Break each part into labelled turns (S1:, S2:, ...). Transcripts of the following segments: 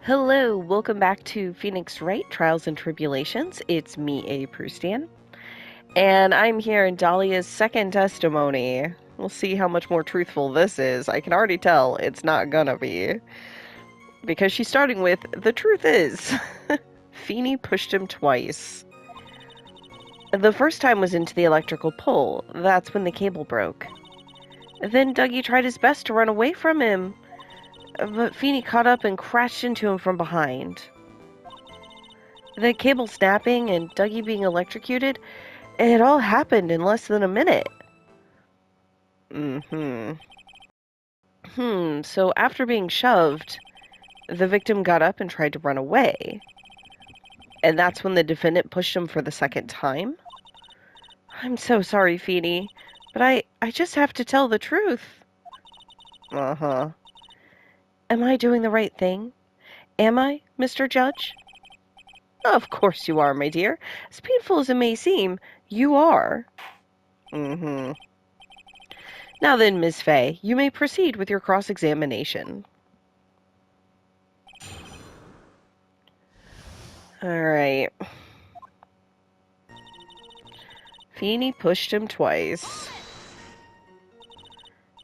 S1: Hello, welcome back to Phoenix Wright Trials and Tribulations. It's me, A. Prustian, and I'm here in Dahlia's second testimony. We'll see how much more truthful this is. I can already tell it's not gonna be. Because she's starting with, the truth is, Feeny pushed him twice. The first time was into the electrical pole. That's when the cable broke. Then Dougie tried his best to run away from him, but Feeny caught up and crashed into him from behind. The cable snapping and Dougie being electrocuted, it all happened in less than a minute. So after being shoved, the victim got up and tried to run away. And that's when the defendant pushed him for the second time? I'm so sorry, Feeny, but I just have to tell the truth. Uh-huh. Am I doing the right thing? Am I, Mr. Judge? Of course you are, my dear. As painful as it may seem, you are. Now then, Miss Fay, you may proceed with your cross-examination. Alright. Feeny pushed him twice.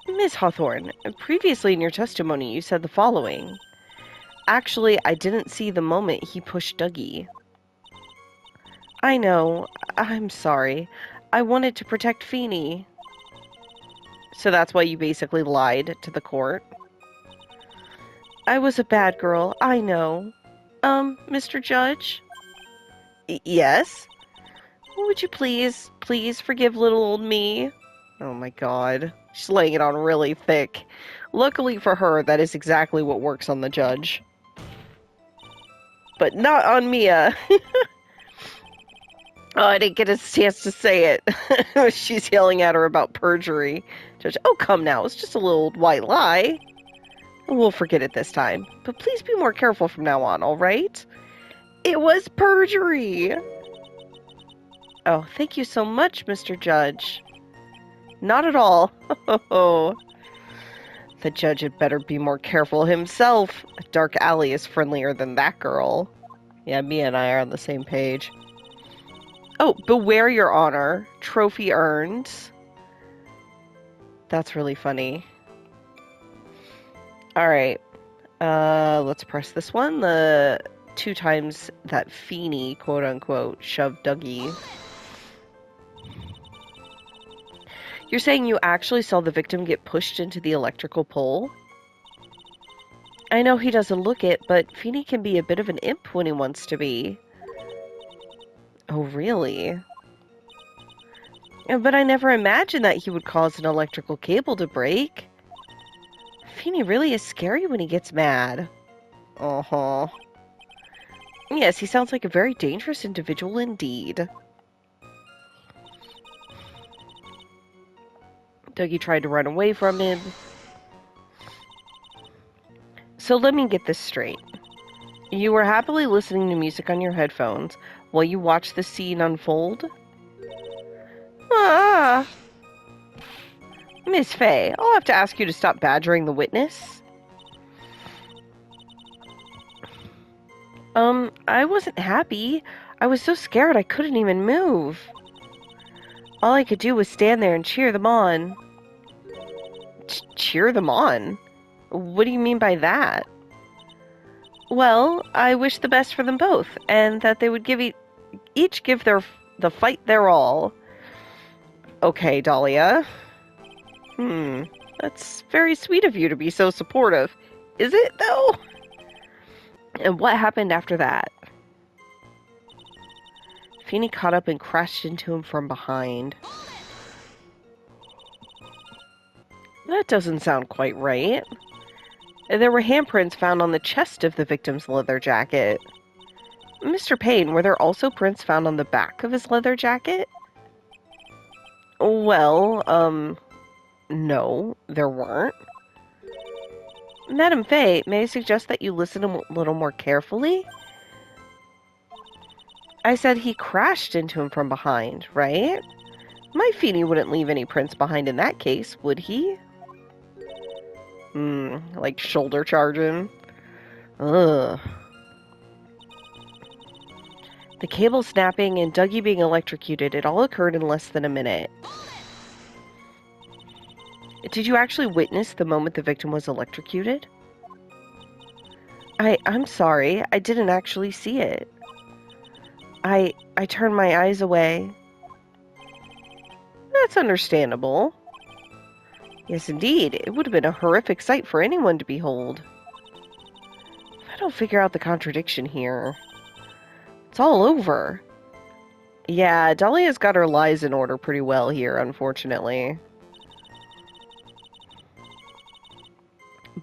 S1: Miss Hawthorne, previously in your testimony you said the following. Actually, I didn't see the moment he pushed Dougie. I know. I'm sorry. I wanted to protect Feeny. So that's why you basically lied to the court? I was a bad girl, I know. Mr. Judge? Yes? Would you please forgive little old me? Oh my god. She's laying it on really thick. Luckily for her, that is exactly what works on the judge. But not on Mia. Oh, I didn't get a chance to say it. She's yelling at her about perjury. Judge, oh come now, it's just a little white lie. We'll forget it this time. But please be more careful from now on, alright? It was perjury! Oh, thank you so much, Mr. Judge. Not at all. Oh. The judge had better be more careful himself. Dark Alley is friendlier than that girl. Yeah, Mia and I are on the same page. Oh, beware your honor. Trophy earned. That's really funny. Alright. Let's press this one. The 2 times that Feeny, quote-unquote, shoved Dougie. You're saying you actually saw the victim get pushed into the electrical pole? I know he doesn't look it, but Feeny can be a bit of an imp when he wants to be. Oh, really? But I never imagined that he would cause an electrical cable to break. Feeny really is scary when he gets mad. Uh-huh. Yes, he sounds like a very dangerous individual indeed. Dougie tried to run away from him. So let me get this straight. You were happily listening to music on your headphones while you watched the scene unfold? Ah! Miss Fay, I'll have to ask you to stop badgering the witness. I wasn't happy. I was so scared I couldn't even move. All I could do was stand there and cheer them on. Cheer them on? What do you mean by that? Well, I wish the best for them both, and that they would each give the fight their all. Okay, Dahlia. That's very sweet of you to be so supportive. Is it, though? And what happened after that? Feeny caught up and crashed into him from behind. That doesn't sound quite right. There were handprints found on the chest of the victim's leather jacket. Mr. Payne, were there also prints found on the back of his leather jacket? Well, no, there weren't. Madam Fay, may I suggest that you listen a little more carefully? I said he crashed into him from behind, right? My Feeny wouldn't leave any prints behind in that case, would he? Like shoulder charging. Ugh. The cable snapping and Dougie being electrocuted, it all occurred in less than a minute. Did you actually witness the moment the victim was electrocuted? I'm sorry, I didn't actually see it. I turned my eyes away. That's understandable. Yes, indeed, it would have been a horrific sight for anyone to behold. I don't figure out the contradiction here. It's all over. Yeah, Dollie has got her lies in order pretty well here, unfortunately.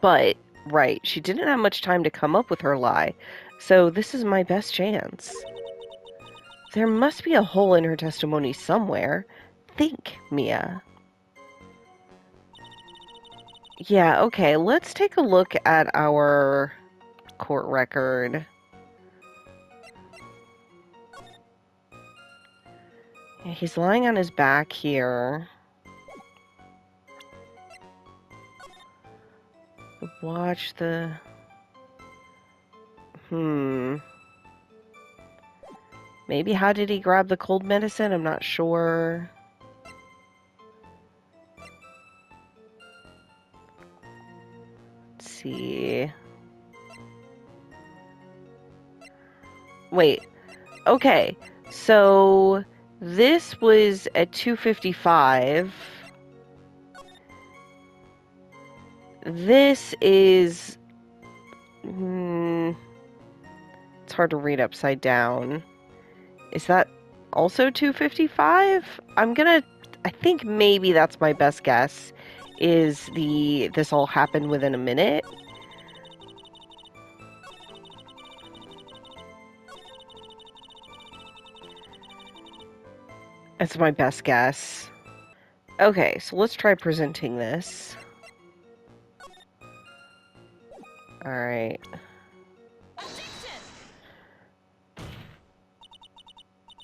S1: But, right, she didn't have much time to come up with her lie, so this is my best chance. There must be a hole in her testimony somewhere. Think, Mia. Yeah, okay, let's take a look at our court record. Yeah, he's lying on his back here. Watch the... Maybe how did he grab the cold medicine? I'm not sure. Let's see. Wait. Okay. So this was at 2:55. This is... it's hard to read upside down. Is that also 2:55? I think maybe that's my best guess, is this all happened within a minute. That's my best guess. Okay, so let's try presenting this. Alright.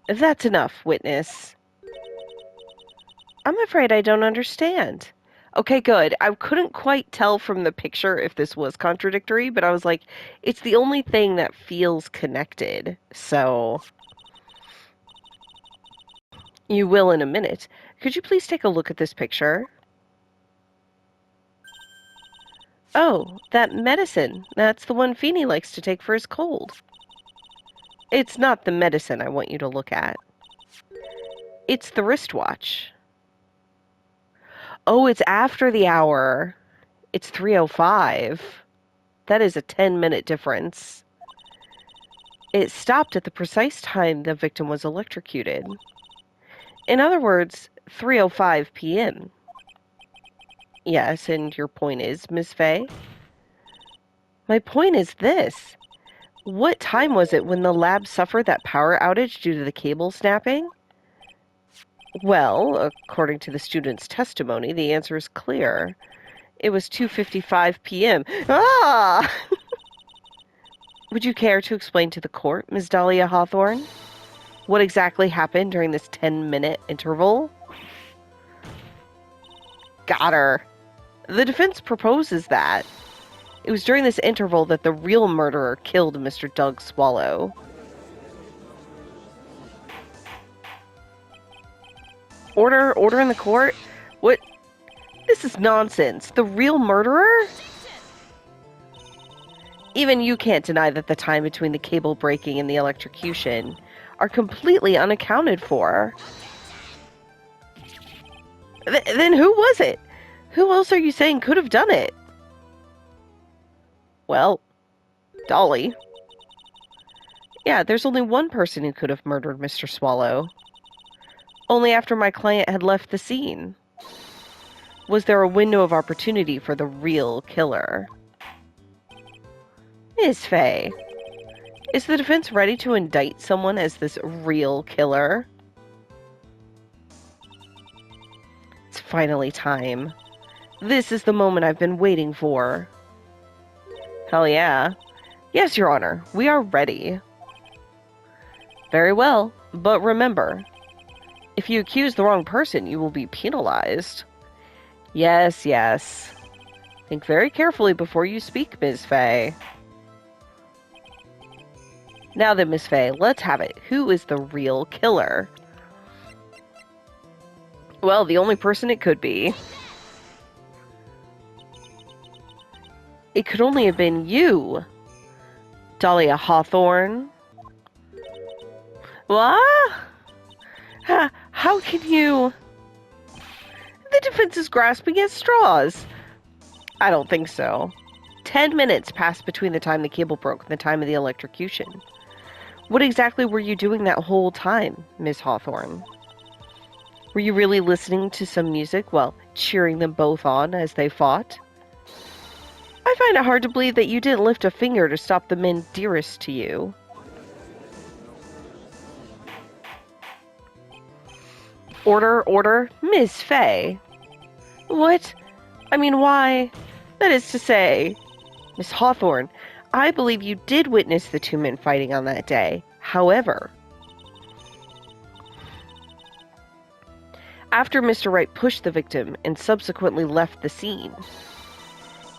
S1: That's enough, witness. I'm afraid I don't understand. Okay, good. I couldn't quite tell from the picture if this was contradictory, but I was like, it's the only thing that feels connected, so... You will in a minute. Could you please take a look at this picture? Oh, that medicine. That's the one Feeny likes to take for his cold. It's not the medicine I want you to look at. It's the wristwatch. Oh, it's after the hour. It's 3:05. That is a 10-minute difference. It stopped at the precise time the victim was electrocuted. In other words, 3:05 p.m. Yes, and your point is, Miss Fay? My point is this. What time was it when the lab suffered that power outage due to the cable snapping? Well, according to the student's testimony, the answer is clear. It was 2:55 p.m. Ah! Would you care to explain to the court, Ms. Dahlia Hawthorne, what exactly happened during this 10-minute interval? Got her. The defense proposes that. It was during this interval that the real murderer killed Mr. Doug Swallow. Order in the court? What? This is nonsense. The real murderer? Even you can't deny that the time between the cable breaking and the electrocution are completely unaccounted for. Then who was it? Who else are you saying could have done it? Well, Dollie. Yeah, there's only one person who could have murdered Mr. Swallow. Only after my client had left the scene. Was there a window of opportunity for the real killer? Miss Fay, is the defense ready to indict someone as this real killer? It's finally time. This is the moment I've been waiting for. Hell yeah. Yes, Your Honor, we are ready. Very well, but remember, if you accuse the wrong person, you will be penalized. Yes, yes. Think very carefully before you speak, Ms. Fay. Now then, Miss Fay, let's have it. Who is the real killer? Well, the only person it could be. It could only have been you, Dahlia Hawthorne. What? How can you... The defense is grasping at straws. I don't think so. 10 minutes passed between the time the cable broke and the time of the electrocution. What exactly were you doing that whole time, Miss Hawthorne? Were you really listening to some music while cheering them both on as they fought? I find it hard to believe that you didn't lift a finger to stop the men dearest to you. Order, order, Miss Fay. What? I mean, why? That is to say, Miss Hawthorne, I believe you did witness the two men fighting on that day. However, after Mr. Wright pushed the victim and subsequently left the scene,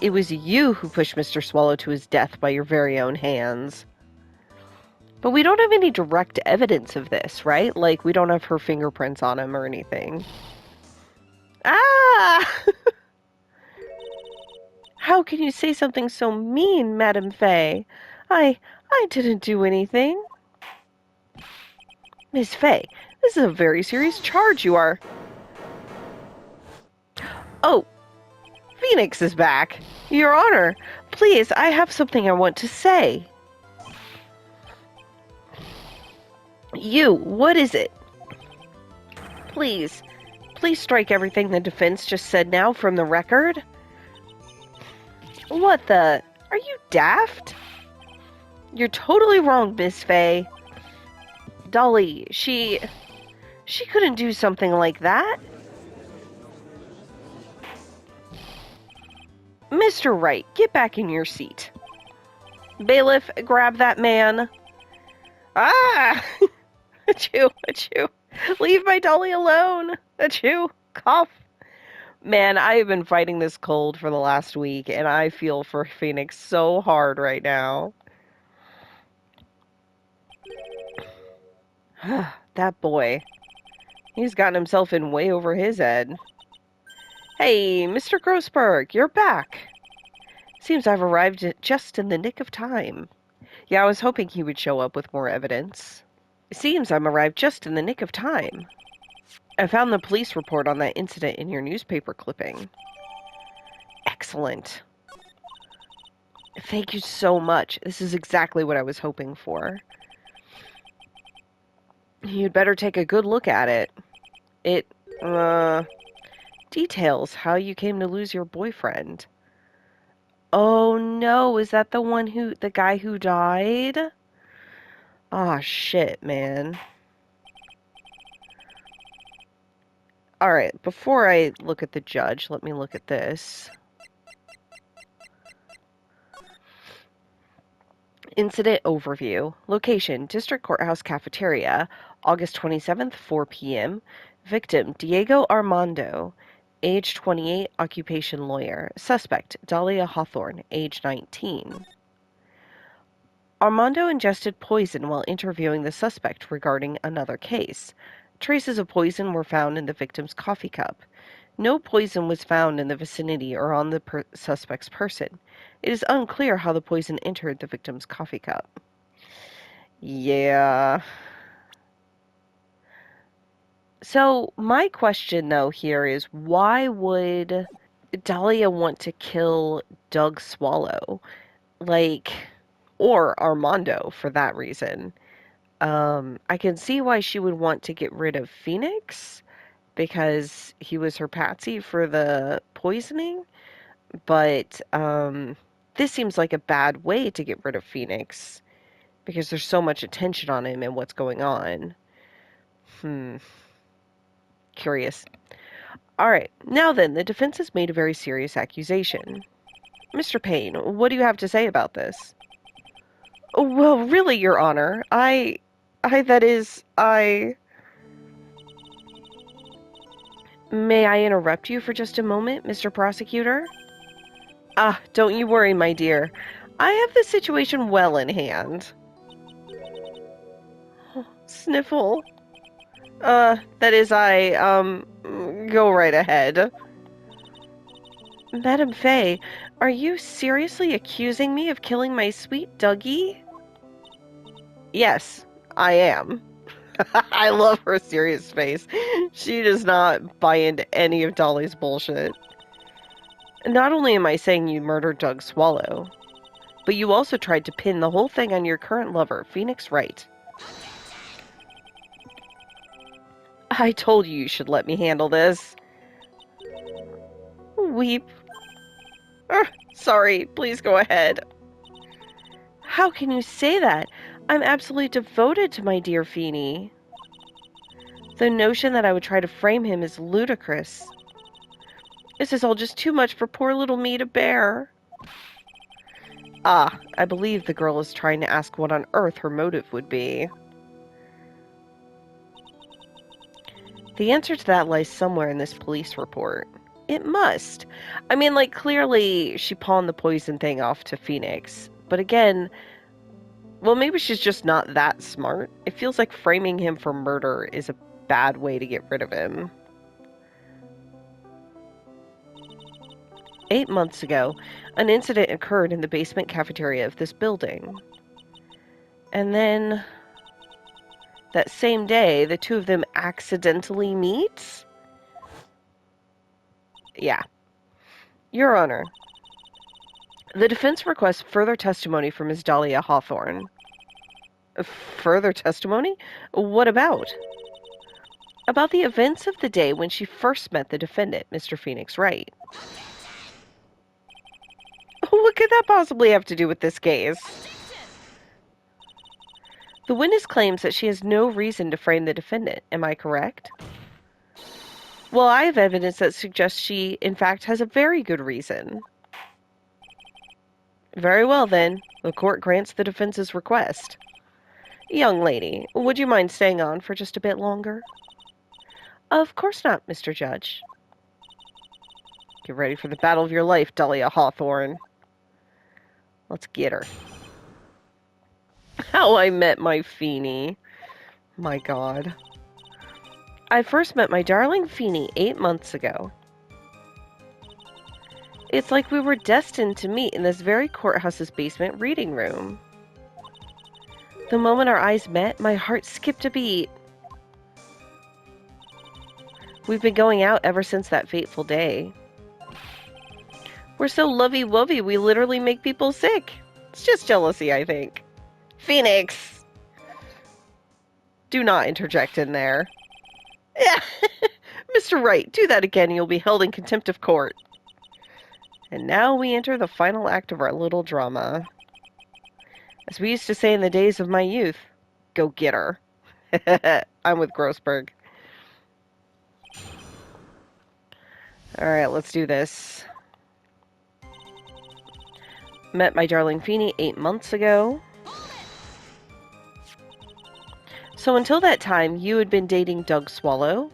S1: it was you who pushed Mr. Swallow to his death by your very own hands. But we don't have any direct evidence of this, right? Like, we don't have her fingerprints on him or anything. Ah! How can you say something so mean, Madame Fay? I didn't do anything. Miss Fay, this is a very serious charge you are... Oh, Phoenix is back. Your Honor, please, I have something I want to say. You, what is it? Please strike everything the defense just said now from the record. What the? Are you daft? You're totally wrong, Miss Fay. Dollie, she couldn't do something like that. Mr. Wright, get back in your seat. Bailiff, grab that man. Ah! Achoo, achoo. Leave my Dollie alone. Achoo, cough. Man, I have been fighting this cold for the last week, and I feel for Phoenix so hard right now. That boy. He's gotten himself in way over his head. Hey, Mr. Grossberg, you're back. Seems I've arrived just in the nick of time. Yeah, I was hoping he would show up with more evidence. Seems I'm arrived just in the nick of time. I found the police report on that incident in your newspaper clipping. Excellent. Thank you so much. This is exactly what I was hoping for. You'd better take a good look at it. It, details how you came to lose your boyfriend. Oh no, is that the guy who died? Aw, shit, man. Alright, before I look at the judge, let me look at this. Incident overview. Location, District Courthouse Cafeteria, August 27th, 4 p.m. Victim, Diego Armando, age 28, occupation lawyer. Suspect, Dahlia Hawthorne, age 19. Armando ingested poison while interviewing the suspect regarding another case. Traces of poison were found in the victim's coffee cup. No poison was found in the vicinity or on the suspect's person. It is unclear how the poison entered the victim's coffee cup. Yeah. So, my question, though, here is why would Dahlia want to kill Doug Swallow? Like, or Armando, for that reason. I can see why she would want to get rid of Phoenix, because he was her patsy for the poisoning, but this seems like a bad way to get rid of Phoenix, because there's so much attention on him and what's going on. Curious. Alright, now then, the defense has made a very serious accusation. Mr. Payne, what do you have to say about this? Well, really, Your Honor, May I interrupt you for just a moment, Mr. Prosecutor? Ah, don't you worry, my dear. I have the situation well in hand. Sniffle. That is go right ahead. Madam Faye, are you seriously accusing me of killing my sweet Dougie? Yes, I am. I love her serious face. She does not buy into any of Dollie's bullshit. Not only am I saying you murdered Doug Swallow, but you also tried to pin the whole thing on your current lover, Phoenix Wright. I told you should let me handle this. Weep. Sorry, please go ahead. How can you say that? I'm absolutely devoted to my dear Feeny. The notion that I would try to frame him is ludicrous. This is all just too much for poor little me to bear. Ah, I believe the girl is trying to ask what on earth her motive would be. The answer to that lies somewhere in this police report. It must. I mean, like, clearly she pawned the poison thing off to Phoenix. But again, well, maybe she's just not that smart. It feels like framing him for murder is a bad way to get rid of him. 8 months ago, an incident occurred in the basement cafeteria of this building. And then, that same day, the two of them accidentally meet? Yeah. Your Honor, the defense requests further testimony from Ms. Dahlia Hawthorne. Further testimony? What about? About the events of the day when she first met the defendant, Mr. Phoenix Wright. What could that possibly have to do with this case? The witness claims that she has no reason to frame the defendant. Am I correct? Well, I have evidence that suggests she, in fact, has a very good reason. Very well, then. The court grants the defense's request. Young lady, would you mind staying on for just a bit longer? Of course not, Mr. Judge. Get ready for the battle of your life, Dahlia Hawthorne. Let's get her. How I met my Feeny. My God. I first met my darling Feeny 8 months ago. It's like we were destined to meet in this very courthouse's basement reading room. The moment our eyes met, my heart skipped a beat. We've been going out ever since that fateful day. We're so lovey-wovey, we literally make people sick. It's just jealousy, I think. Phoenix! Do not interject in there. Yeah, Mr. Wright, do that again and you'll be held in contempt of court. And now we enter the final act of our little drama. As we used to say in the days of my youth, go get her. I'm with Grossberg. Alright, let's do this. Met my darling Feeny 8 months ago. So until that time, you had been dating Doug Swallow?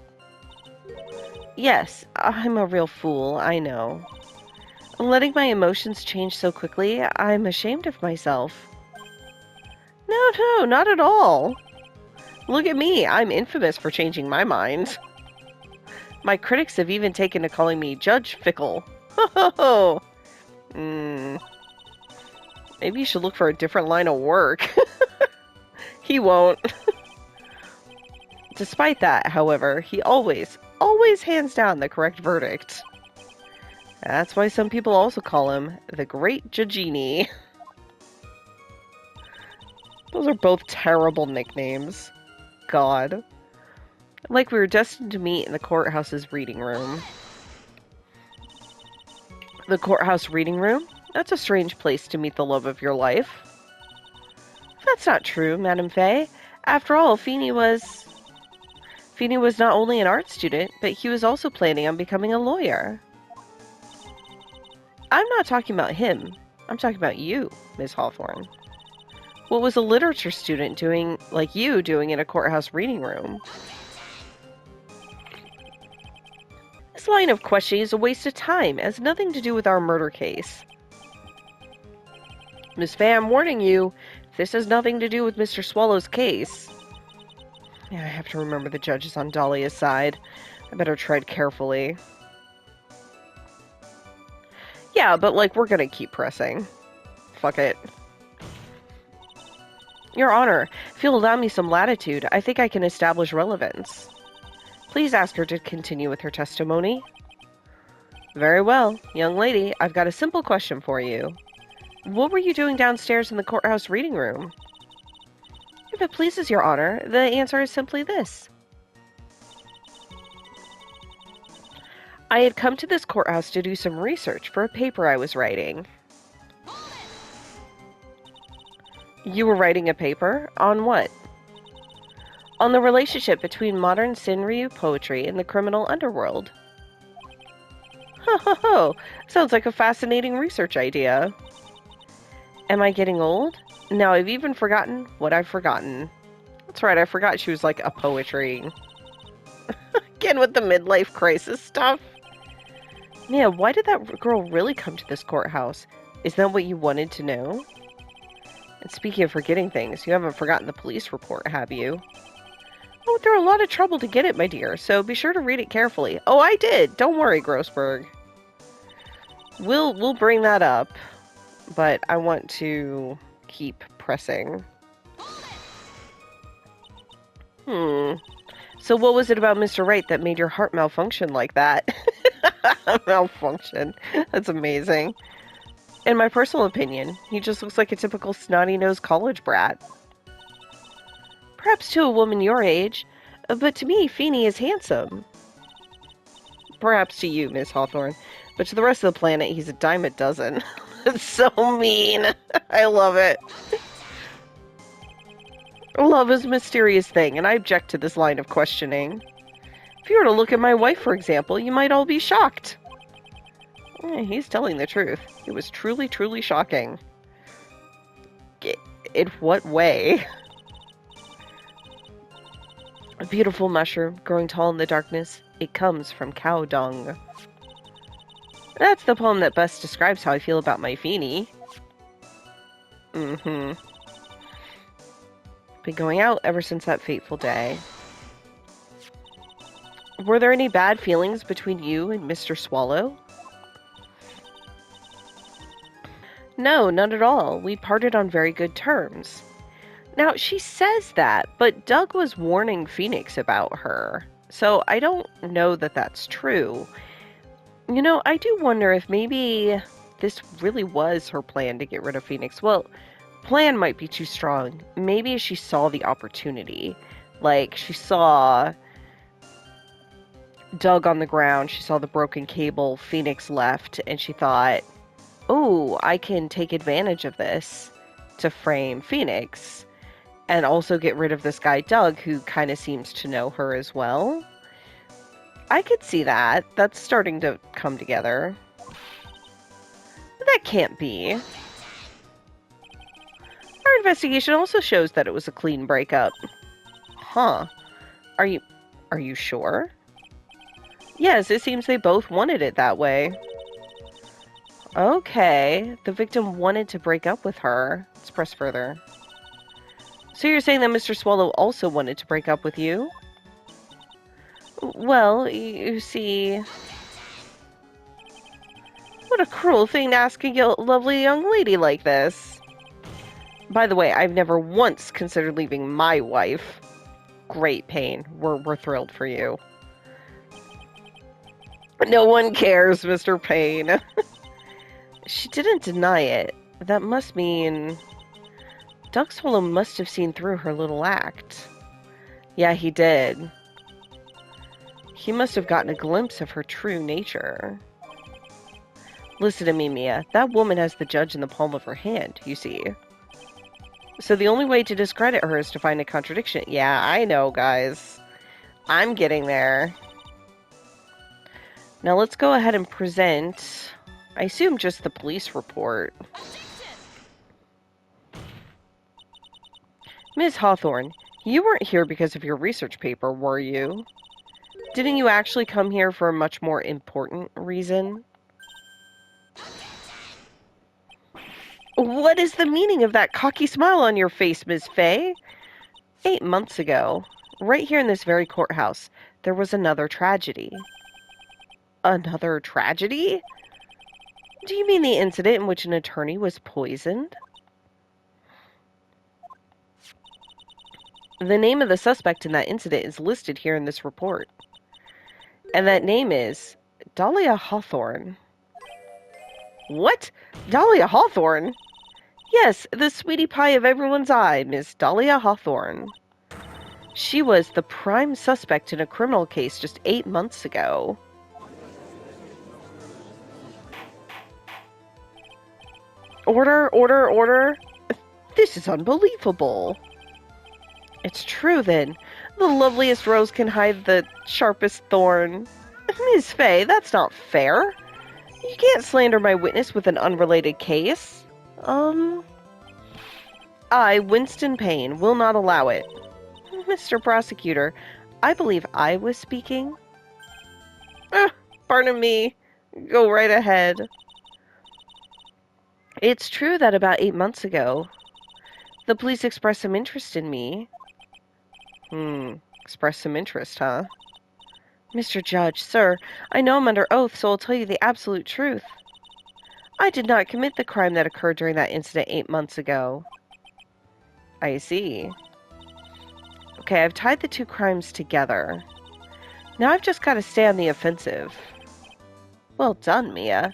S1: Yes, I'm a real fool, I know. Letting my emotions change so quickly, I'm ashamed of myself. No, not at all. Look at me, I'm infamous for changing my mind. My critics have even taken to calling me Judge Fickle. Ho ho ho! Maybe you should look for a different line of work. He won't. Despite that, however, he always hands down the correct verdict. That's why some people also call him the Great Judgini. Those are both terrible nicknames. God. Like we were destined to meet in the courthouse's reading room. The courthouse reading room? That's a strange place to meet the love of your life. That's not true, Madame Faye. After all, Feeny was not only an art student, but he was also planning on becoming a lawyer. I'm not talking about him. I'm talking about you, Miss Hawthorne. What was a literature student doing, like you, doing in a courthouse reading room? This line of questioning is a waste of time. It has nothing to do with our murder case. Miss Faye, I'm warning you, this has nothing to do with Mr. Swallow's case. Yeah, I have to remember the judge is on Dollie's side. I better tread carefully. Yeah, but, like, we're gonna keep pressing. Fuck it. Your Honor, if you'll allow me some latitude, I think I can establish relevance. Please ask her to continue with her testimony. Very well. Young lady, I've got a simple question for you. What were you doing downstairs in the courthouse reading room? If it pleases your Honor, the answer is simply this. I had come to this courthouse to do some research for a paper I was writing. You were writing a paper? On what? On the relationship between modern Sinryu poetry and the criminal underworld. Ho ho ho! Sounds like a fascinating research idea. Am I getting old? Now I've even forgotten what I've forgotten. That's right, I forgot she was like a poetry. Again with the midlife crisis stuff. Yeah, why did that girl really come to this courthouse? Is that what you wanted to know? And speaking of forgetting things, you haven't forgotten the police report, have you? I went through a lot of trouble to get it, my dear, so be sure to read it carefully. Oh, I did! Don't worry, Grossberg. We'll bring that up, but I want to keep pressing. So what was it about Mr. Wright that made your heart malfunction like that? Malfunction. That's amazing. In my personal opinion, he just looks like a typical snotty-nosed college brat. Perhaps to a woman your age, but to me, Feeney is handsome. Perhaps to you, Miss Hawthorne, but to the rest of the planet, he's a dime a dozen. That's so mean. I love it. Love is a mysterious thing, and I object to this line of questioning. If you were to look at my wife, for example, you might all be shocked. He's telling the truth. It was truly, truly shocking. In what way? A beautiful mushroom growing tall in the darkness. It comes from cow dung. That's the poem that best describes how I feel about my Feeney. Been going out ever since that fateful day. Were there any bad feelings between you and Mr. Swallow? No, none at all. We parted on very good terms. Now, she says that, but Doug was warning Phoenix about her, so I don't know that that's true. You know, I do wonder if maybe this really was her plan to get rid of Phoenix. Well, plan might be too strong. Maybe she saw the opportunity. Like, she saw Doug on the ground, she saw the broken cable, Phoenix left, and she thought, oh, I can take advantage of this to frame Phoenix and also get rid of this guy Doug, who kind of seems to know her as well. I could see that. That's starting to come together. But that can't be. Our investigation also shows that it was a clean breakup. Huh. Are you sure? Yes, it seems they both wanted it that way. Okay, the victim wanted to break up with her. Let's press further. So you're saying that Mr. Swallow also wanted to break up with you? Well, you see... What a cruel thing to ask a lovely young lady like this. By the way, I've never once considered leaving my wife. Great pain. We're thrilled for you. No one cares, Mr. Payne. She didn't deny it. That must mean... Doug Swallow must have seen through her little act. Yeah, he did. He must have gotten a glimpse of her true nature. Listen to me, Mia. That woman has the judge in the palm of her hand, you see. So the only way to discredit her is to find a contradiction. Yeah, I know, guys. I'm getting there. Now let's go ahead and present, I assume, just the police report. Ms. Hawthorne, you weren't here because of your research paper, were you? Didn't you actually come here for a much more important reason? What is the meaning of that cocky smile on your face, Ms. Fay? 8 months ago. Right here in this very courthouse, there was another tragedy. Another tragedy? Do you mean the incident in which an attorney was poisoned? The name of the suspect in that incident is listed here in this report. And that name is Dahlia Hawthorne. What? Dahlia Hawthorne? Yes, the sweetie pie of everyone's eye, Miss Dahlia Hawthorne. She was the prime suspect in a criminal case just 8 months ago. Order, order, order. This is unbelievable. It's true, then. The loveliest rose can hide the sharpest thorn. Miss Fay, that's not fair. You can't slander my witness with an unrelated case. I, Winston Payne, will not allow it. Mr. Prosecutor, I believe I was speaking. Pardon me. Go right ahead. It's true that about 8 months ago, the police expressed some interest in me. Expressed some interest, huh? Mr. Judge, sir, I know I'm under oath, so I'll tell you the absolute truth. I did not commit the crime that occurred during that incident 8 months ago. I see. Okay, I've tied the two crimes together. Now I've just got to stay on the offensive. Well done, Mia.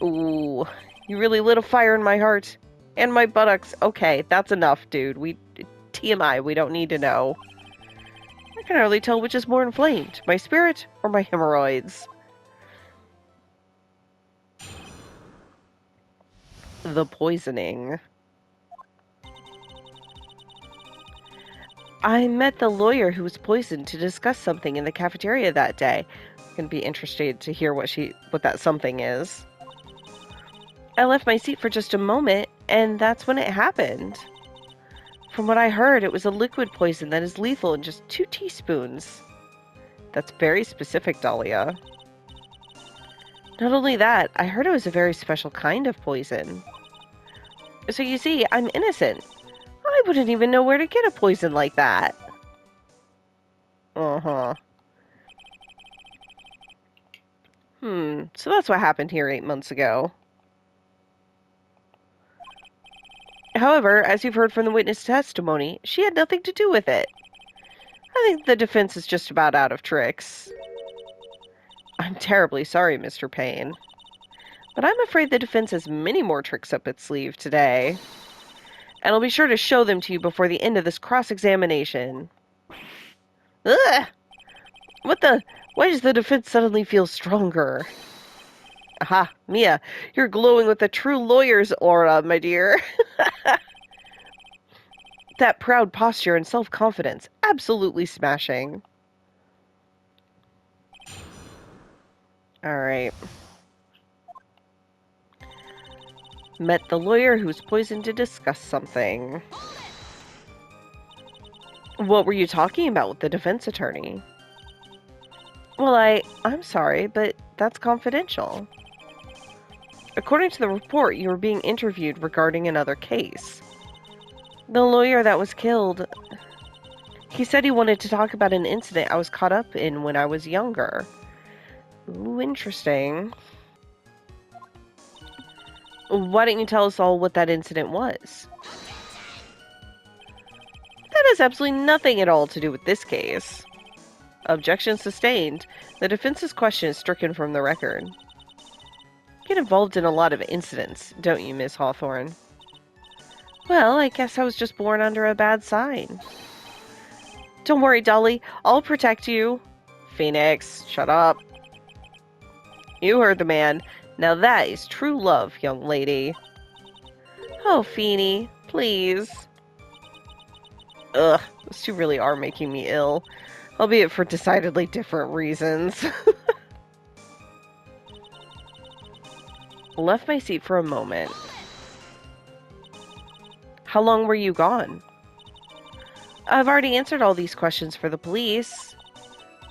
S1: Ooh, you really lit a fire in my heart. And my buttocks. Okay, that's enough, dude. TMI, we don't need to know. I can hardly tell which is more inflamed, my spirit or my hemorrhoids. The poisoning. I met the lawyer who was poisoned to discuss something in the cafeteria that day. I'm going to be interested to hear what that something is. I left my seat for just a moment, and that's when it happened. From what I heard, it was a liquid poison that is lethal in just 2 teaspoons. That's very specific, Dahlia. Not only that, I heard it was a very special kind of poison. So you see, I'm innocent. I wouldn't even know where to get a poison like that. Uh-huh. So that's what happened here 8 months ago. However, as you've heard from the witness testimony, she had nothing to do with it. I think the defense is just about out of tricks. I'm terribly sorry, Mr. Payne. But I'm afraid the defense has many more tricks up its sleeve today. And I'll be sure to show them to you before the end of this cross-examination. Ugh! Why does the defense suddenly feel stronger? Aha, Mia, you're glowing with a true lawyer's aura, my dear. That proud posture and self-confidence, absolutely smashing. Alright. Met the lawyer who was poisoned to discuss something. What were you talking about with the defense attorney? Well, I'm sorry, but that's confidential. According to the report, you were being interviewed regarding another case. The lawyer that was killed, he said he wanted to talk about an incident I was caught up in when I was younger. Ooh, interesting. Why didn't you tell us all what that incident was? That has absolutely nothing at all to do with this case. Objection sustained. The defense's question is stricken from the record. Get involved in a lot of incidents, don't you, Miss Hawthorne? Well, I guess I was just born under a bad sign. Don't worry, Dollie. I'll protect you. Phoenix, shut up. You heard the man. Now that is true love, young lady. Oh, Feeny, please. Ugh, those two really are making me ill. Albeit for decidedly different reasons. Left my seat for a moment. How long were you gone? I've already answered all these questions for the police.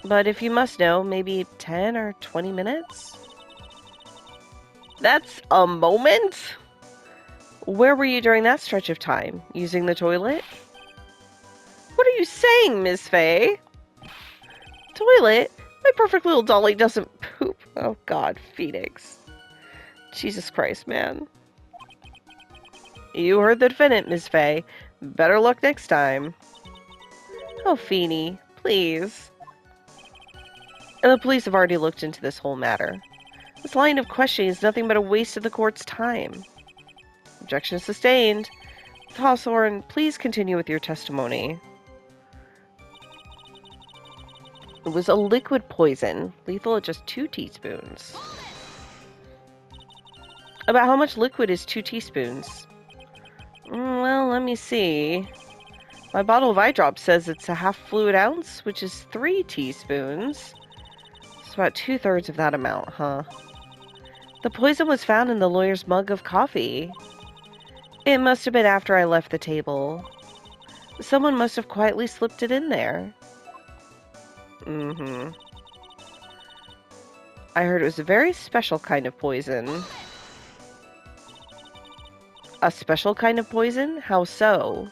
S1: But if you must know, maybe 10 or 20 minutes? That's a moment? Where were you during that stretch of time? Using the toilet? What are are you saying, Miss Fay? Toilet? My perfect little Dollie doesn't poop. Oh God, Phoenix. Jesus Christ, man. You heard the defendant, Miss Fay. Better luck next time. Oh, Feeny, please. And the police have already looked into this whole matter. This line of questioning is nothing but a waste of the court's time. Objection sustained. Hawthorne, please continue with your testimony. It was a liquid poison, lethal at just 2 teaspoons. About how much liquid is 2 teaspoons? Well, let me see. My bottle of eye drops says it's a half fluid ounce, which is 3 teaspoons. It's about 2/3 of that amount, huh? The poison was found in the lawyer's mug of coffee. It must have been after I left the table. Someone must have quietly slipped it in there. I heard it was a very special kind of poison. A special kind of poison? How so?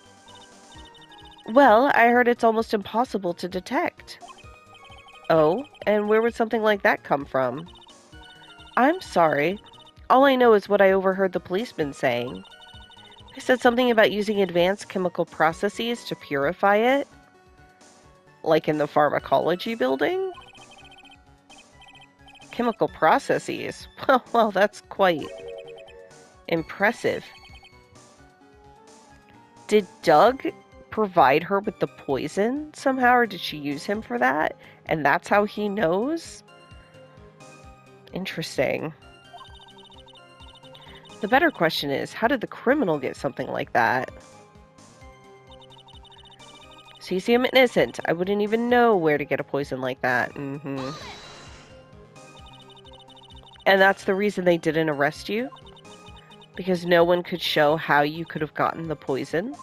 S1: Well, I heard it's almost impossible to detect. Oh, and where would something like that come from? I'm sorry. All I know is what I overheard the policeman saying. They said something about using advanced chemical processes to purify it. Like in the pharmacology building? Chemical processes? Well, that's quite impressive. Did Doug provide her with the poison somehow, or did she use him for that? And that's how he knows? Interesting. The better question is, how did the criminal get something like that? So you see, I'm innocent. I wouldn't even know where to get a poison like that. And that's the reason they didn't arrest you? Because no one could show how you could have gotten the poison?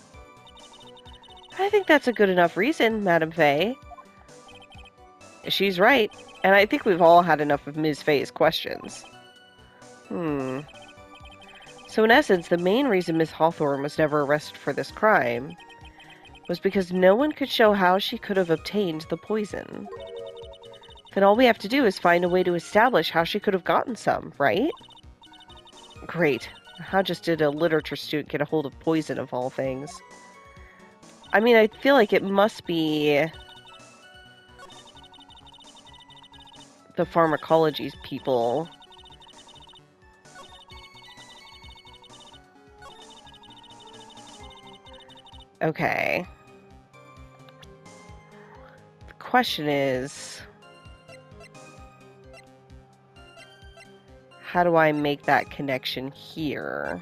S1: I think that's a good enough reason, Madame Fay. She's right, and I think we've all had enough of Ms. Fay's questions. So in essence, the main reason Miss Hawthorne was never arrested for this crime was because no one could show how she could have obtained the poison. Then all we have to do is find a way to establish how she could have gotten some, right? Great. How just did a literature student get a hold of poison of all things? I mean, I feel like it must be the pharmacology people. Okay. The question is, how do I make that connection here?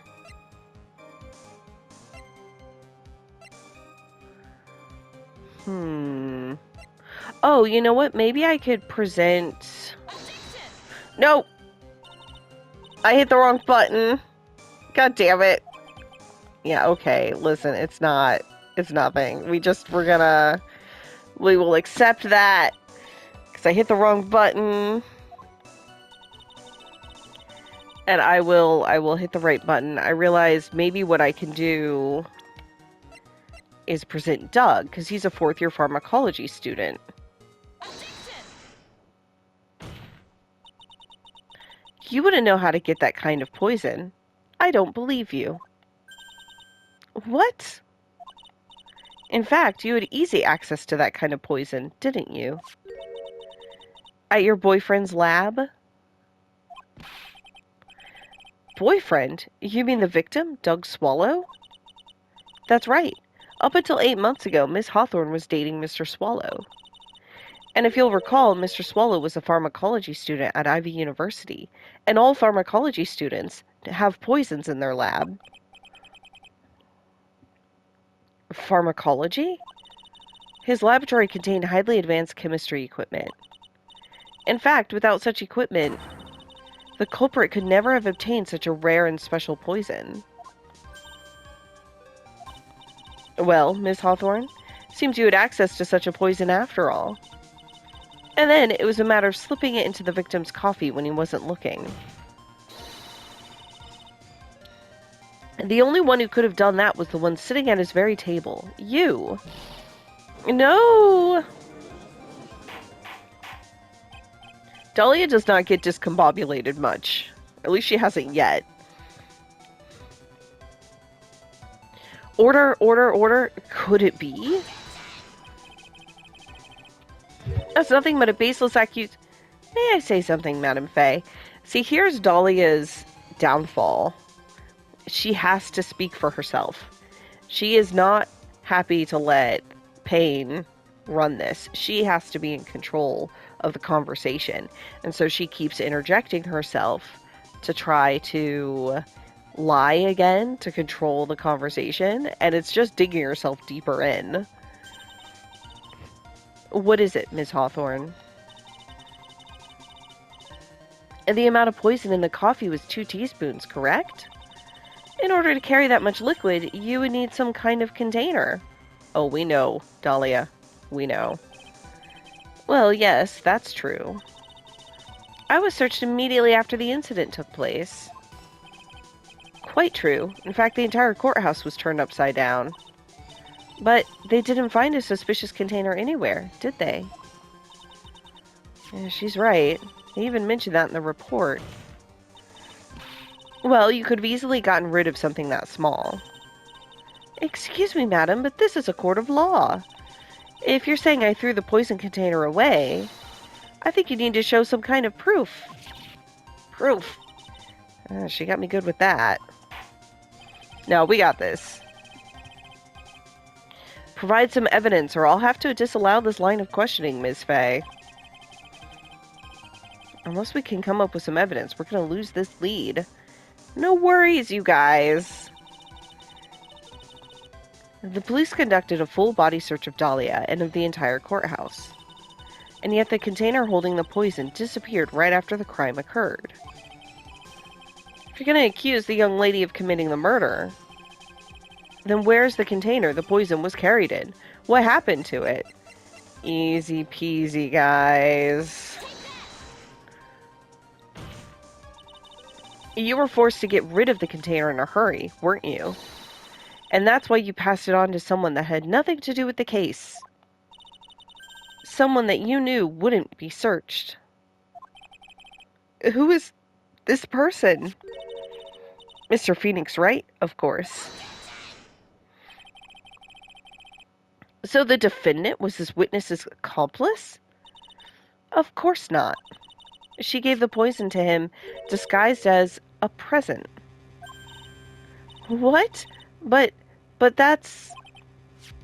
S1: Oh, you know what? Maybe I could present... No! I hit the wrong button. God damn it. Yeah, okay. Listen, it's nothing. We will accept that. Because I hit the wrong button. And I will hit the right button. I realized maybe what I can do is present Doug, because he's a 4th-year pharmacology student. You wouldn't know how to get that kind of poison. I don't believe you. What? In fact, you had easy access to that kind of poison, didn't you? At your boyfriend's lab? Boyfriend? You mean the victim, Doug Swallow? That's right. Up until 8 months ago, Miss Hawthorne was dating Mr. Swallow. And if you'll recall, Mr. Swallow was a pharmacology student at Ivy University, and all pharmacology students have poisons in their lab. Pharmacology? His laboratory contained highly advanced chemistry equipment. In fact, without such equipment, the culprit could never have obtained such a rare and special poison. Well, Miss Hawthorne, seems you had access to such a poison after all. And then it was a matter of slipping it into the victim's coffee when he wasn't looking. The only one who could have done that was the one sitting at his very table. You. No! Dahlia does not get discombobulated much. At least she hasn't yet. Order, order, order. Could it be? That's nothing but a baseless accusation. May I say something, Madame Faye? See, here's Dahlia's downfall. She has to speak for herself. She is not happy to let Pain run this. She has to be in control of the conversation. And so she keeps interjecting herself to try to lie again, to control the conversation. And it's just digging herself deeper in. What is it, Miss Hawthorne? And the amount of poison in the coffee was 2 teaspoons, correct? In order to carry that much liquid, you would need some kind of container. Oh, we know, Dahlia. We know. Well, yes, that's true. I was searched immediately after the incident took place. Quite true. In fact, the entire courthouse was turned upside down. But they didn't find a suspicious container anywhere, did they? Yeah, she's right. They even mentioned that in the report. Well, you could have easily gotten rid of something that small. Excuse me, madam, but this is a court of law. If you're saying I threw the poison container away, I think you need to show some kind of proof. Proof. She got me good with that. No, we got this. Provide some evidence, or I'll have to disallow this line of questioning, Ms. Faye. Unless we can come up with some evidence, we're going to lose this lead. No worries, you guys. The police conducted a full-body search of Dahlia and of the entire courthouse. And yet the container holding the poison disappeared right after the crime occurred. If you're going to accuse the young lady of committing the murder, then where's the container the poison was carried in? What happened to it? Easy peasy, guys. You were forced to get rid of the container in a hurry, weren't you? And that's why you passed it on to someone that had nothing to do with the case. Someone that you knew wouldn't be searched. Who is this person? Mr. Phoenix Wright, of course. So the defendant was this witness's accomplice? Of course not. She gave the poison to him, disguised as a present. What? But that's...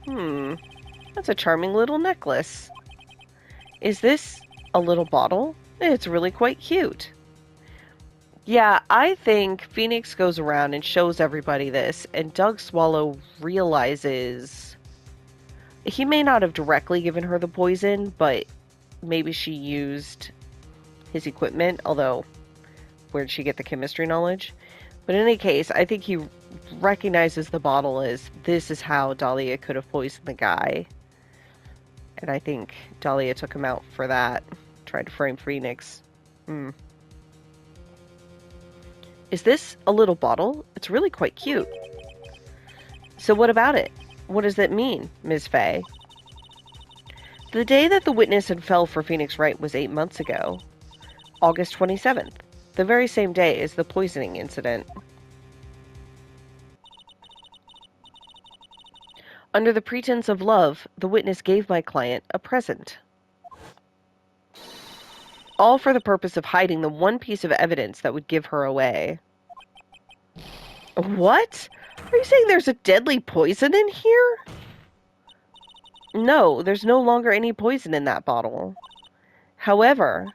S1: That's a charming little necklace. Is this a little bottle? It's really quite cute. Yeah, I think Phoenix goes around and shows everybody this, and Doug Swallow realizes he may not have directly given her the poison, but maybe she used his equipment, although where'd she get the chemistry knowledge? But in any case, I think he recognizes the bottle as this is how Dahlia could have poisoned the guy. And I think Dahlia took him out for that. Tried to frame Phoenix. Is this a little bottle? It's really quite cute. So what about it? What does that mean, Ms. Faye? The day that the witness had fell for Phoenix Wright was 8 months ago. August 27th. The very same day as the poisoning incident. Under the pretense of love, the witness gave my client a present. All for the purpose of hiding the one piece of evidence that would give her away. What? Are you saying there's a deadly poison in here? No, there's no longer any poison in that bottle. However,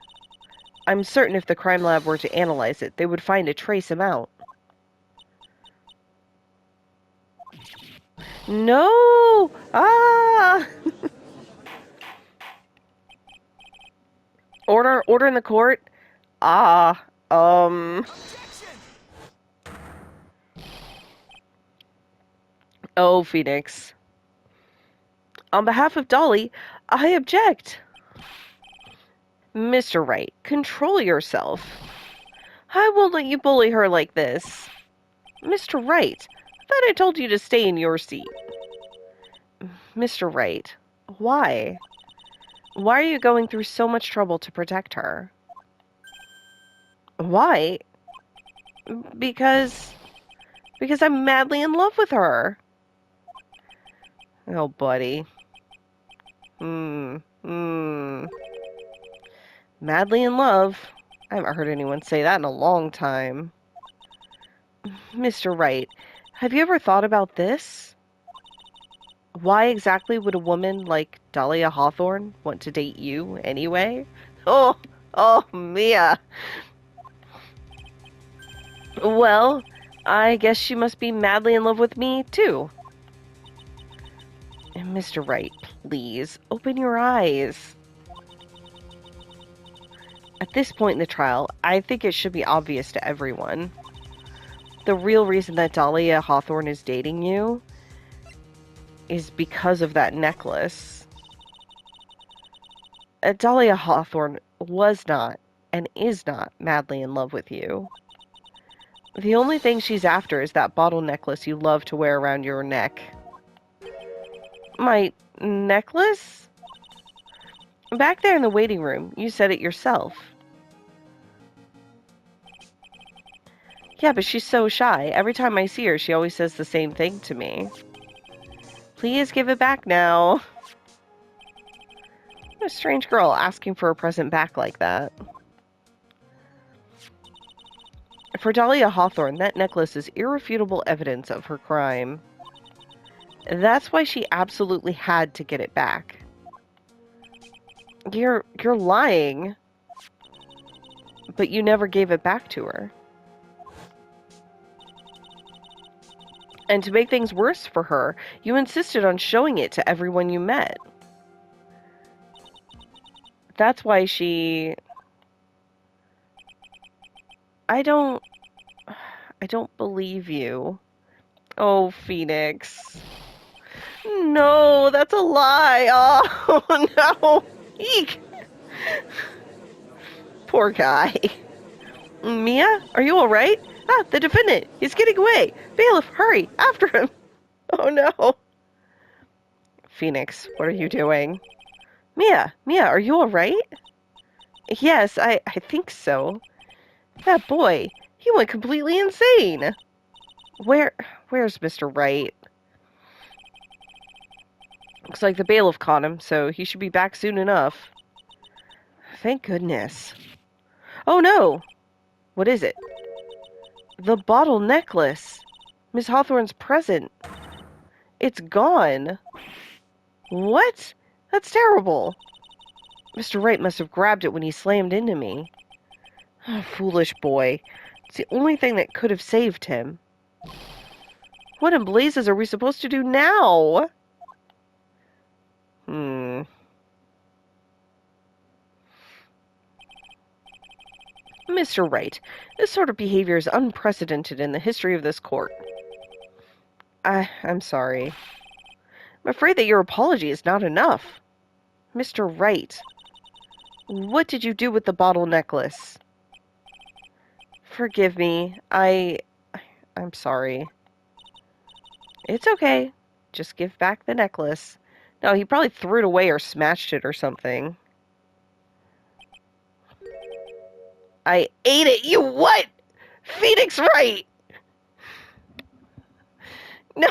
S1: I'm certain if the crime lab were to analyze it, they would find a trace amount. No! Ah! Order in the court? Oh, Phoenix. On behalf of Dollie, I object. Mr. Wright, control yourself. I won't let you bully her like this. Mr. Wright, I thought I told you to stay in your seat. Mr. Wright, Why? Why are you going through so much trouble to protect her? Why? Because... Because I'm madly in love with her. Oh, buddy. Madly in love? I haven't heard anyone say that in a long time. Mr. Wright, have you ever thought about this? Why exactly would a woman like Dahlia Hawthorne want to date you anyway? Oh, Mia. Well, I guess she must be madly in love with me, too. Mr. Wright, please, open your eyes. At this point in the trial, I think it should be obvious to everyone. The real reason that Dahlia Hawthorne is dating you is because of that necklace. Dahlia Hawthorne was not and is not madly in love with you. The only thing she's after is that bottle necklace you love to wear around your neck. My necklace? Back there in the waiting room, you said it yourself. Yeah, but she's so shy. Every time I see her, she always says the same thing to me. Please give it back now. What a strange girl asking for a present back like that. For Dahlia Hawthorne, that necklace is irrefutable evidence of her crime. That's why she absolutely had to get it back. You're lying. But you never gave it back to her. And to make things worse for her, you insisted on showing it to everyone you met. That's why she... I don't believe you. Oh, Phoenix. No, that's a lie. Oh, no. Eek. Poor guy. Mia, are you alright? Ah, the defendant. He's getting away. Bailiff, hurry. After him. Oh, no. Phoenix, what are you doing? Mia, are you alright? Yes, I think so. That boy, he went completely insane. Where's Mr. Wright? Looks like the bailiff caught him, so he should be back soon enough. Thank goodness. Oh no! What is it? The bottle necklace! Miss Hawthorne's present. It's gone. What? That's terrible. Mr. Wright must have grabbed it when he slammed into me. Oh, foolish boy. It's the only thing that could have saved him. What in blazes are we supposed to do now? Mr. Wright, this sort of behavior is unprecedented in the history of this court. I'm sorry. I'm afraid that your apology is not enough. Mr. Wright, what did you do with the bottle necklace? Forgive me. I'm sorry. It's okay. Just give back the necklace. No, he probably threw it away or smashed it or something. I ate it. You what? Phoenix Wright! No,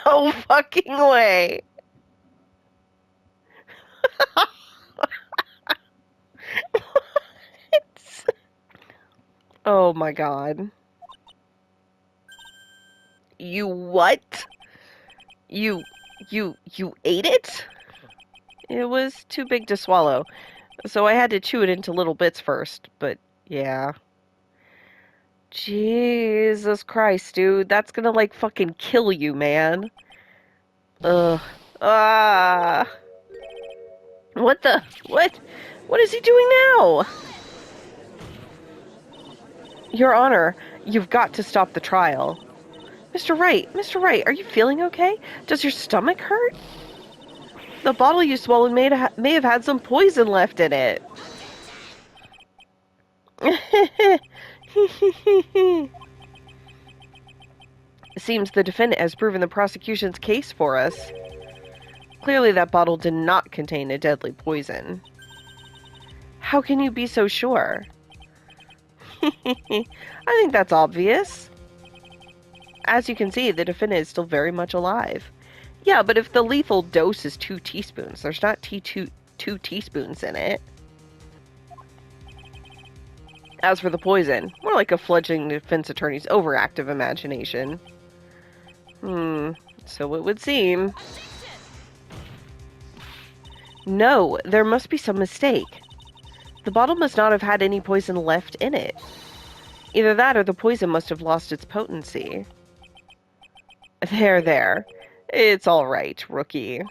S1: no fucking way. Oh my god. You what? You ate it? It was too big to swallow, so I had to chew it into little bits first, but yeah. Jesus Christ, dude, that's gonna like fucking kill you, man. Ugh. Ah. What the? What? What is he doing now? Your Honor, you've got to stop the trial. Mr. Wright, are you feeling okay? Does your stomach hurt? The bottle you swallowed may have had some poison left in it. It seems the defendant has proven the prosecution's case for us. Clearly that bottle did not contain a deadly poison. How can you be so sure? I think that's obvious. As you can see, the defendant is still very much alive. Yeah, but if the lethal dose is 2 teaspoons, there's not two teaspoons in it. As for the poison, more like a fledgling defense attorney's overactive imagination. So it would seem. No, there must be some mistake. The bottle must not have had any poison left in it. Either that or the poison must have lost its potency. There. It's all right, rookie.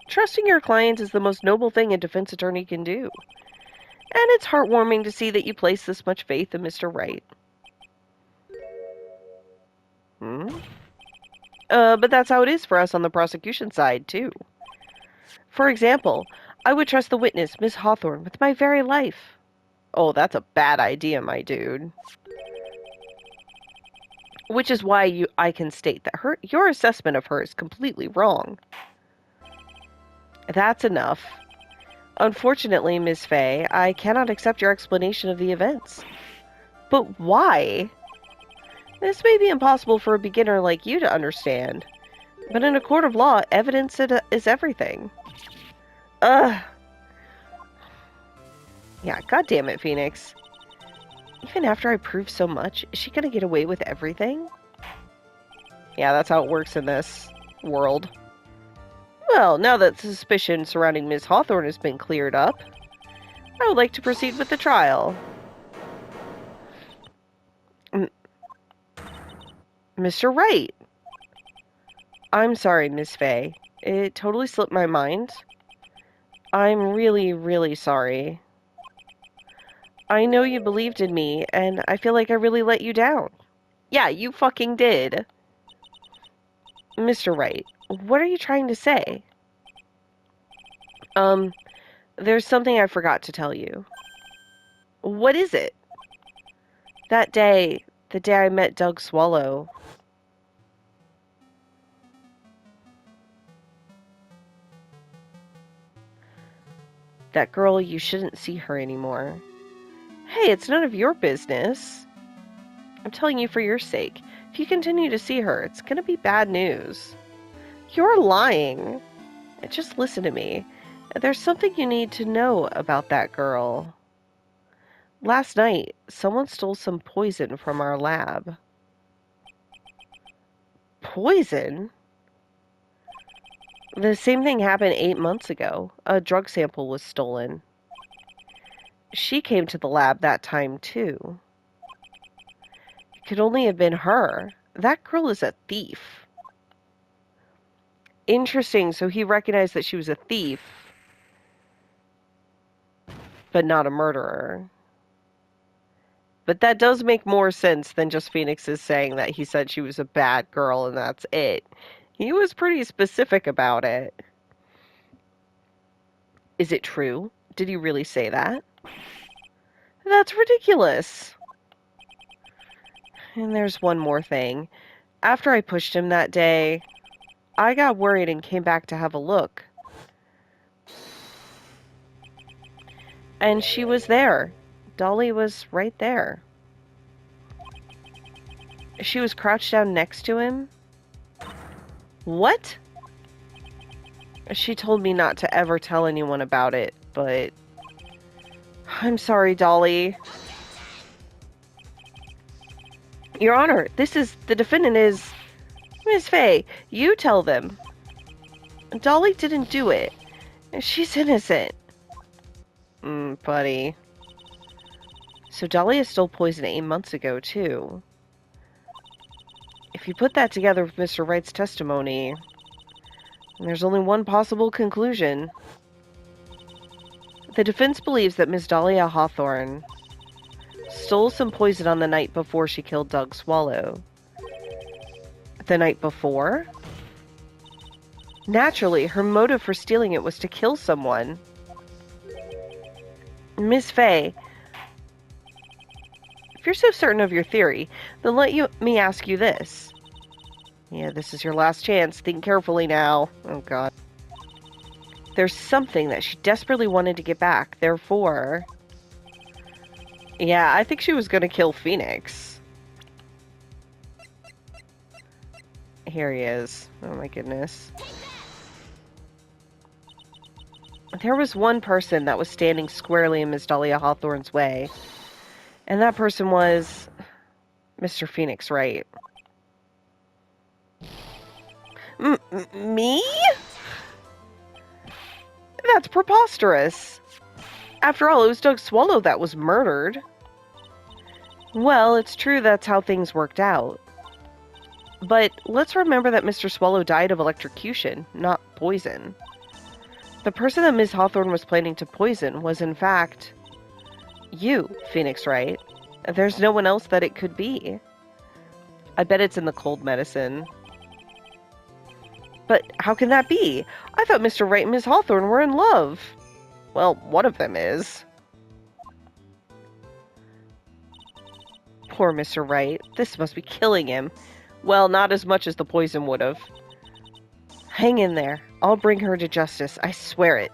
S1: Trusting your client is the most noble thing a defense attorney can do. And it's heartwarming to see that you place this much faith in Mr. Wright. But that's how it is for us on the prosecution side, too. For example, I would trust the witness, Miss Hawthorne, with my very life. Oh, that's a bad idea, my dude. Which is why I can state that your assessment of her is completely wrong. That's enough. Unfortunately, Miss Fay, I cannot accept your explanation of the events. But why? This may be impossible for a beginner like you to understand. But in a court of law, evidence is everything. Ugh. Yeah, goddammit, Phoenix. Even after I prove so much, is she gonna get away with everything? Yeah, that's how it works in this world. Well, now that suspicion surrounding Ms. Hawthorne has been cleared up, I would like to proceed with the trial. Mr. Wright! I'm sorry, Miss Fay. It totally slipped my mind. I'm really, really sorry. I know you believed in me, and I feel like I really let you down. Yeah, you fucking did. Mr. Wright, what are you trying to say? There's something I forgot to tell you. What is it? That day, the day I met Doug Swallow. That girl, you shouldn't see her anymore. Hey, it's none of your business. I'm telling you for your sake. If you continue to see her, it's gonna be bad news. You're lying. Just listen to me. There's something you need to know about that girl. Last night, someone stole some poison from our lab. Poison? The same thing happened 8 months ago. A drug sample was stolen. She came to the lab that time, too. It could only have been her. That girl is a thief. Interesting, so he recognized that she was a thief, but not a murderer. But that does make more sense than just Phoenix's saying that he said she was a bad girl and that's it. He was pretty specific about it. Is it true? Did he really say that? That's ridiculous. And there's one more thing. After I pushed him that day, I got worried and came back to have a look. And she was there. Dollie was right there. She was crouched down next to him. What? She told me not to ever tell anyone about it, but... I'm sorry, Dollie. Your Honor, the defendant is... Miss Fay, you tell them. Dollie didn't do it. She's innocent. Buddy. So Dollie has stole poison 8 months ago, too. If you put that together with Mr. Wright's testimony, there's only one possible conclusion. The defense believes that Miss Dahlia Hawthorne stole some poison on the night before she killed Doug Swallow. The night before? Naturally, her motive for stealing it was to kill someone. Miss Fay, if you're so certain of your theory, then let me ask you this. Yeah, this is your last chance. Think carefully now. Oh, God. There's something that she desperately wanted to get back, therefore... Yeah, I think she was gonna kill Phoenix. Here he is. Oh my goodness. There was one person that was standing squarely in Miss Dahlia Hawthorne's way, and that person was Mr. Phoenix Wright. Me? That's preposterous. After all, it was Doug Swallow that was murdered. Well, it's true that's how things worked out. But let's remember that Mr. Swallow died of electrocution, not poison. The person that Ms. Hawthorne was planning to poison was, in fact, you, Phoenix Wright. There's no one else that it could be. I bet it's in the cold medicine. But how can that be? I thought Mr. Wright and Ms. Hawthorne were in love. Well, one of them is. Poor Mr. Wright. This must be killing him. Well, not as much as the poison would have. Hang in there. I'll bring her to justice. I swear it.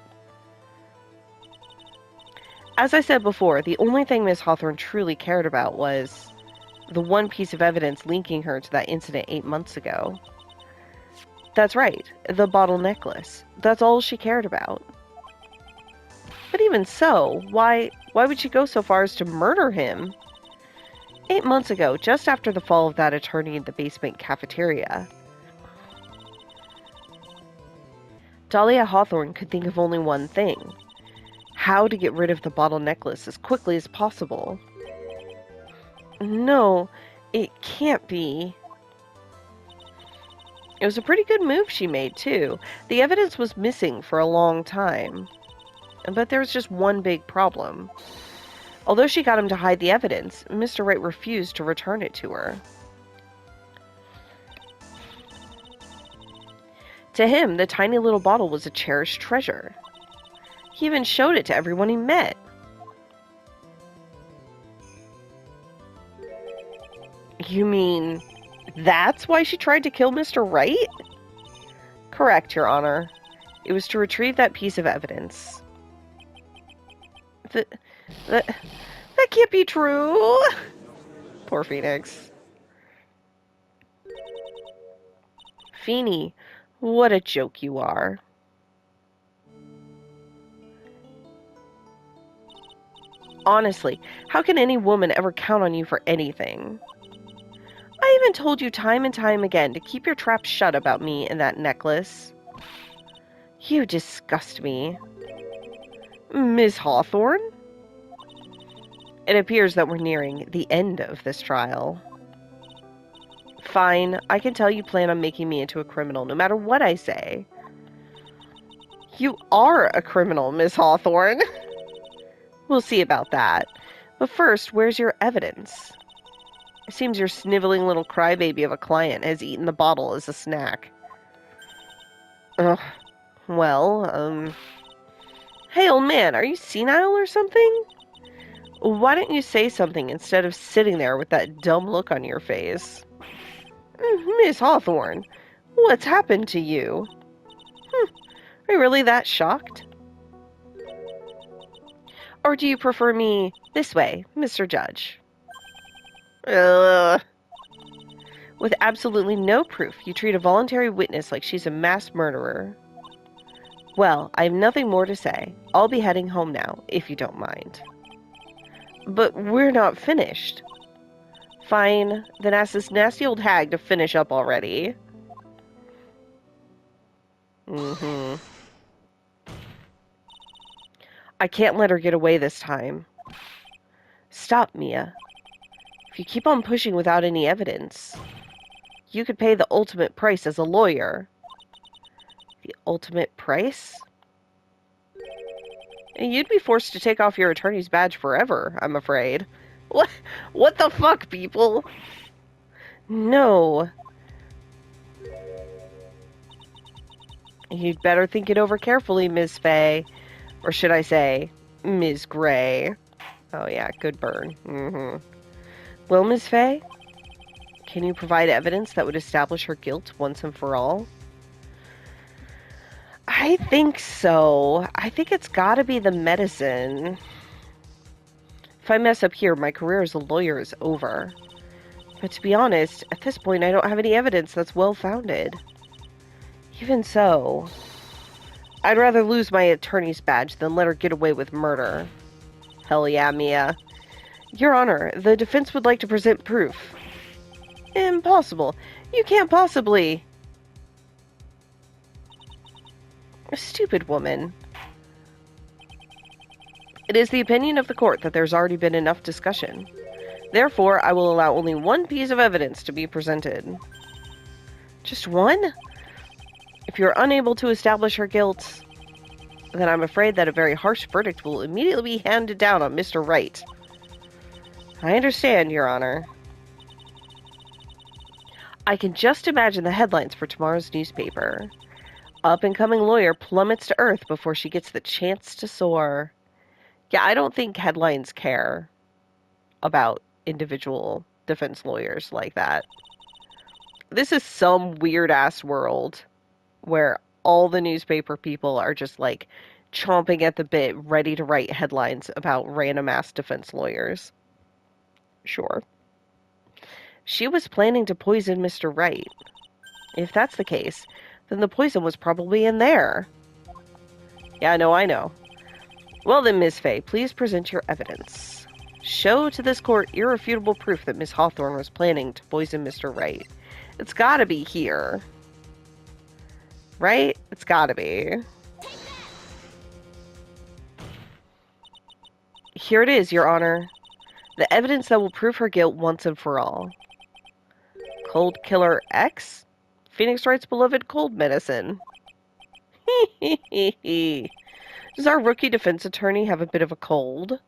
S1: As I said before, the only thing Miss Hawthorne truly cared about was the one piece of evidence linking her to that incident 8 months ago. That's right, the bottle necklace. That's all she cared about. But even so, why would she go so far as to murder him? 8 months ago, just after the fall of that attorney in the basement cafeteria, Dahlia Hawthorne could think of only one thing. How to get rid of the bottle necklace as quickly as possible. No, it can't be. It was a pretty good move she made, too. The evidence was missing for a long time. But there was just one big problem. Although she got him to hide the evidence, Mr. Wright refused to return it to her. To him, the tiny little bottle was a cherished treasure. He even showed it to everyone he met. You mean, that's why she tried to kill Mr. Wright? Correct, Your Honor. It was to retrieve that piece of evidence. That can't be true. Poor Phoenix. Feeny, what a joke you are. Honestly, how can any woman ever count on you for anything? I even told you time and time again to keep your trap shut about me and that necklace. You disgust me. Miss Hawthorne? It appears that we're nearing the end of this trial. Fine, I can tell you plan on making me into a criminal no matter what I say. You are a criminal, Miss Hawthorne. We'll see about that. But first, where's your evidence? It seems your sniveling little crybaby of a client has eaten the bottle as a snack. Ugh. Well, Hey, old man, are you senile or something? Why don't you say something instead of sitting there with that dumb look on your face? Miss Hawthorne, what's happened to you? Are you really that shocked? Or do you prefer me this way, Mr. Judge? With absolutely no proof, you treat a voluntary witness like she's a mass murderer. Well, I have nothing more to say. I'll be heading home now, if you don't mind. But we're not finished. Fine, then ask this nasty old hag to finish up already. I can't let her get away this time. Stop, Mia. If you keep on pushing without any evidence, you could pay the ultimate price as a lawyer. The ultimate price? You'd be forced to take off your attorney's badge forever, I'm afraid. What the fuck, people? No. You'd better think it over carefully, Ms. Fay. Or should I say, Ms. Gray. Oh yeah, good burn. Well, Ms. Fay, can you provide evidence that would establish her guilt once and for all? I think so. I think it's gotta be the medicine. If I mess up here, my career as a lawyer is over. But to be honest, at this point, I don't have any evidence that's well-founded. Even so, I'd rather lose my attorney's badge than let her get away with murder. Hell yeah, Mia. Your Honor, the defense would like to present proof. Impossible. You can't possibly. A stupid woman. It is the opinion of the court that there's already been enough discussion. Therefore, I will allow only one piece of evidence to be presented. Just one? If you're unable to establish her guilt, then I'm afraid that a very harsh verdict will immediately be handed down on Mr. Wright. I understand, Your Honor. I can just imagine the headlines for tomorrow's newspaper. Up-and-coming lawyer plummets to earth before she gets the chance to soar. Yeah, I don't think headlines care about individual defense lawyers like that. This is some weird-ass world where all the newspaper people are just, like, chomping at the bit, ready to write headlines about random-ass defense lawyers. Sure. She was planning to poison Mr. Wright. If that's the case, then the poison was probably in there. Yeah, I know. Well then, Ms. Fay, please present your evidence. Show to this court irrefutable proof that Miss Hawthorne was planning to poison Mr. Wright. It's gotta be here. Right? It's gotta be. Here it is, Your Honor. The evidence that will prove her guilt once and for all. Cold Killer X? Phoenix Wright's beloved cold medicine. Does our rookie defense attorney have a bit of a cold?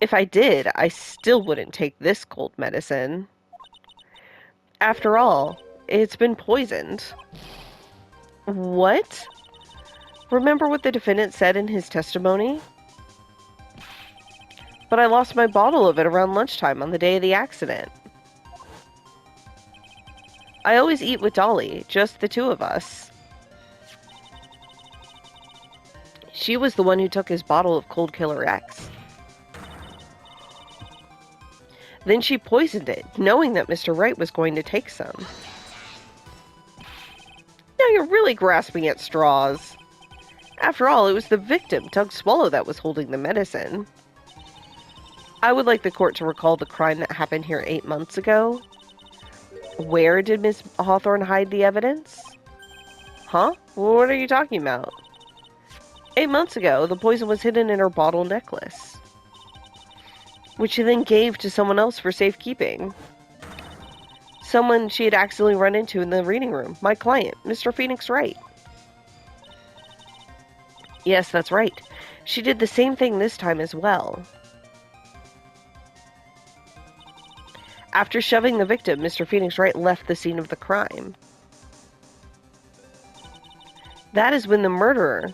S1: If I did, I still wouldn't take this cold medicine. After all, it's been poisoned. What? Remember what the defendant said in his testimony? But I lost my bottle of it around lunchtime on the day of the accident. I always eat with Dollie, just the two of us. She was the one who took his bottle of Cold Killer X. Then she poisoned it, knowing that Mr. Wright was going to take some. Now you're really grasping at straws. After all, it was the victim, Doug Swallow, that was holding the medicine. I would like the court to recall the crime that happened here 8 months ago. Where did Miss Hawthorne hide the evidence? Huh? What are you talking about? 8 months ago, the poison was hidden in her bottle necklace, which she then gave to someone else for safekeeping. Someone she had accidentally run into in the reading room. My client, Mr. Phoenix Wright. Yes, that's right. She did the same thing this time as well. After shoving the victim, Mr. Phoenix Wright left the scene of the crime. That is when the murderer,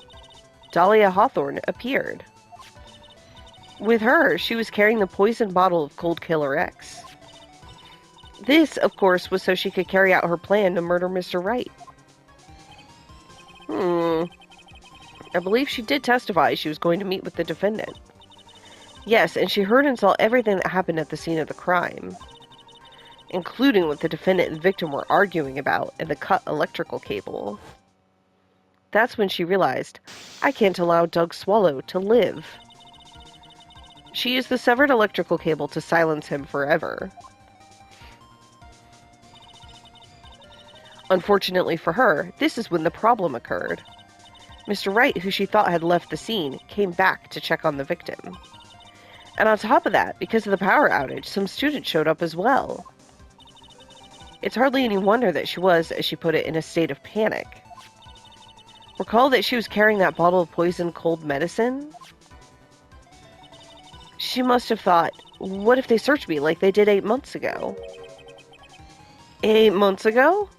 S1: Dahlia Hawthorne, appeared. With her, she was carrying the poisoned bottle of Cold Killer X. This, of course, was so she could carry out her plan to murder Mr. Wright. I believe she did testify she was going to meet with the defendant. Yes, and she heard and saw everything that happened at the scene of the crime, including what the defendant and victim were arguing about and the cut electrical cable. That's when she realized, I can't allow Doug Swallow to live. She used the severed electrical cable to silence him forever. Unfortunately for her, this is when the problem occurred. Mr. Wright, who she thought had left the scene, came back to check on the victim. And on top of that, because of the power outage, some students showed up as well. It's hardly any wonder that she was, as she put it, in a state of panic. Recall that she was carrying that bottle of poisoned cold medicine? She must have thought, what if they search me like they did 8 months ago? 8 months ago?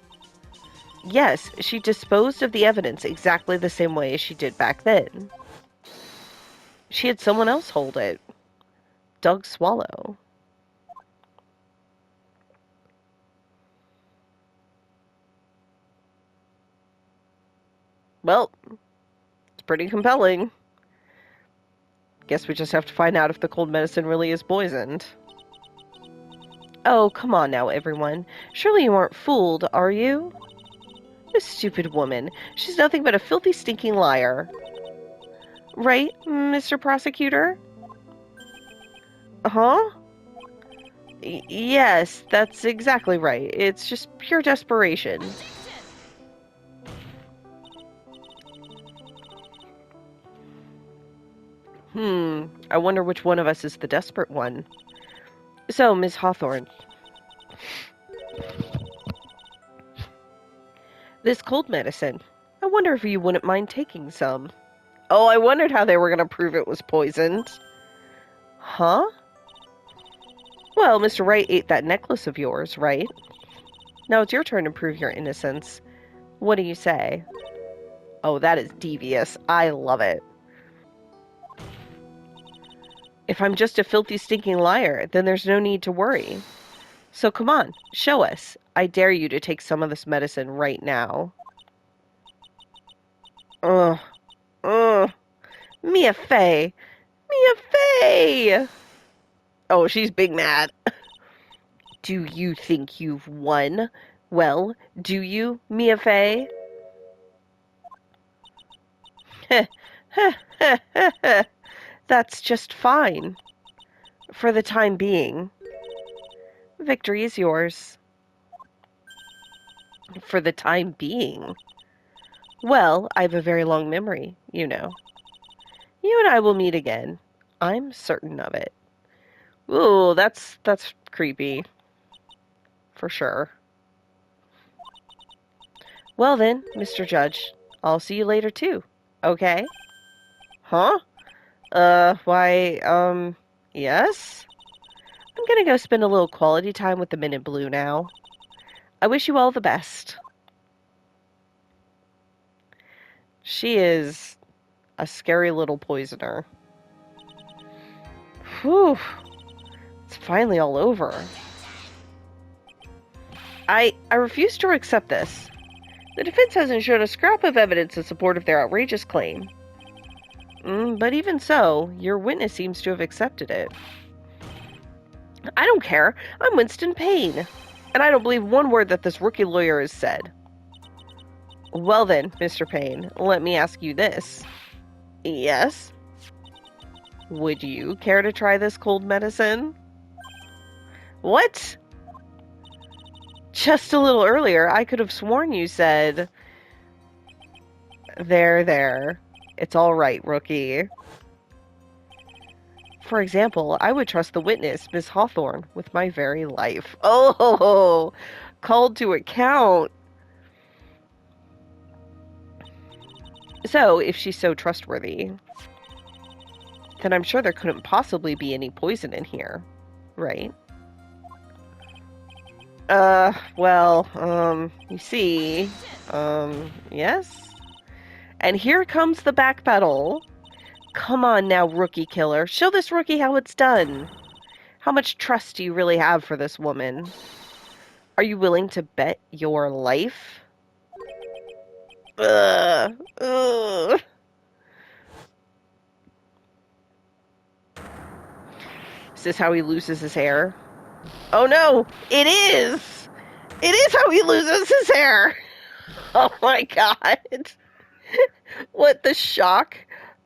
S1: Yes, she disposed of the evidence exactly the same way as she did back then. She had someone else hold it. Doug Swallow. Well, it's pretty compelling. Guess we just have to find out if the cold medicine really is poisoned. Oh, come on now, everyone. Surely you aren't fooled, are you? This stupid woman. She's nothing but a filthy, stinking liar. Right, Mr. Prosecutor? Huh? Yes, that's exactly right. It's just pure desperation. I wonder which one of us is the desperate one. So, Miss Hawthorne, this cold medicine. I wonder if you wouldn't mind taking some. Oh, I wondered how they were going to prove it was poisoned. Huh? Well, Mr. Wright ate that necklace of yours, right? Now it's your turn to prove your innocence. What do you say? Oh, that is devious. I love it. If I'm just a filthy, stinking liar, then there's no need to worry. So come on, show us. I dare you to take some of this medicine right now. Ugh. Ugh. Mia Fey. Mia Fey! Oh, she's big mad. Do you think you've won? Well, do you, Mia Fey? That's just fine. For the time being. Victory is yours. For the time being. Well, I have a very long memory, you know. You and I will meet again. I'm certain of it. Ooh, that's creepy. For sure. Well then, Mr. Judge, I'll see you later too. Okay? Huh? Yes? I'm gonna go spend a little quality time with the men in blue now. I wish you all the best. She is a scary little poisoner. Whew. It's finally all over. I refuse to accept this. The defense hasn't shown a scrap of evidence in support of their outrageous claim. But even so, your witness seems to have accepted it. I don't care. I'm Winston Payne. And I don't believe one word that this rookie lawyer has said. Well then, Mr. Payne, let me ask you this. Yes? Would you care to try this cold medicine? What? Just a little earlier, I could have sworn you said... There. It's all right, rookie. For example, I would trust the witness, Miss Hawthorne, with my very life. Oh, called to account. So, if she's so trustworthy, then I'm sure there couldn't possibly be any poison in here, right? You see, yes? And here comes the backpedal. Come on now, rookie killer. Show this rookie how it's done. How much trust do you really have for this woman? Are you willing to bet your life? Ugh. Is this how he loses his hair? Oh no! It is! It is how he loses his hair! Oh my god. What, the shock?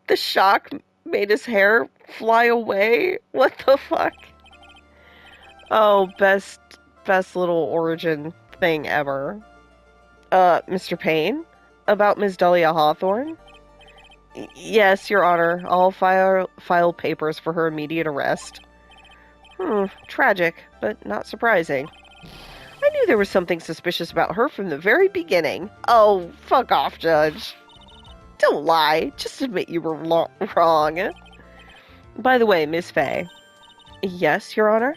S1: The shock made his hair fly away? What the fuck? Oh, best little origin thing ever. Mr. Payne? About Ms. Dahlia Hawthorne? Yes, Your Honor. I'll file papers for her immediate arrest. Tragic, but not surprising. I knew there was something suspicious about her from the very beginning. Oh, fuck off, Judge. Don't lie. Just admit you were wrong. By the way, Miss Fey. Yes, Your Honor?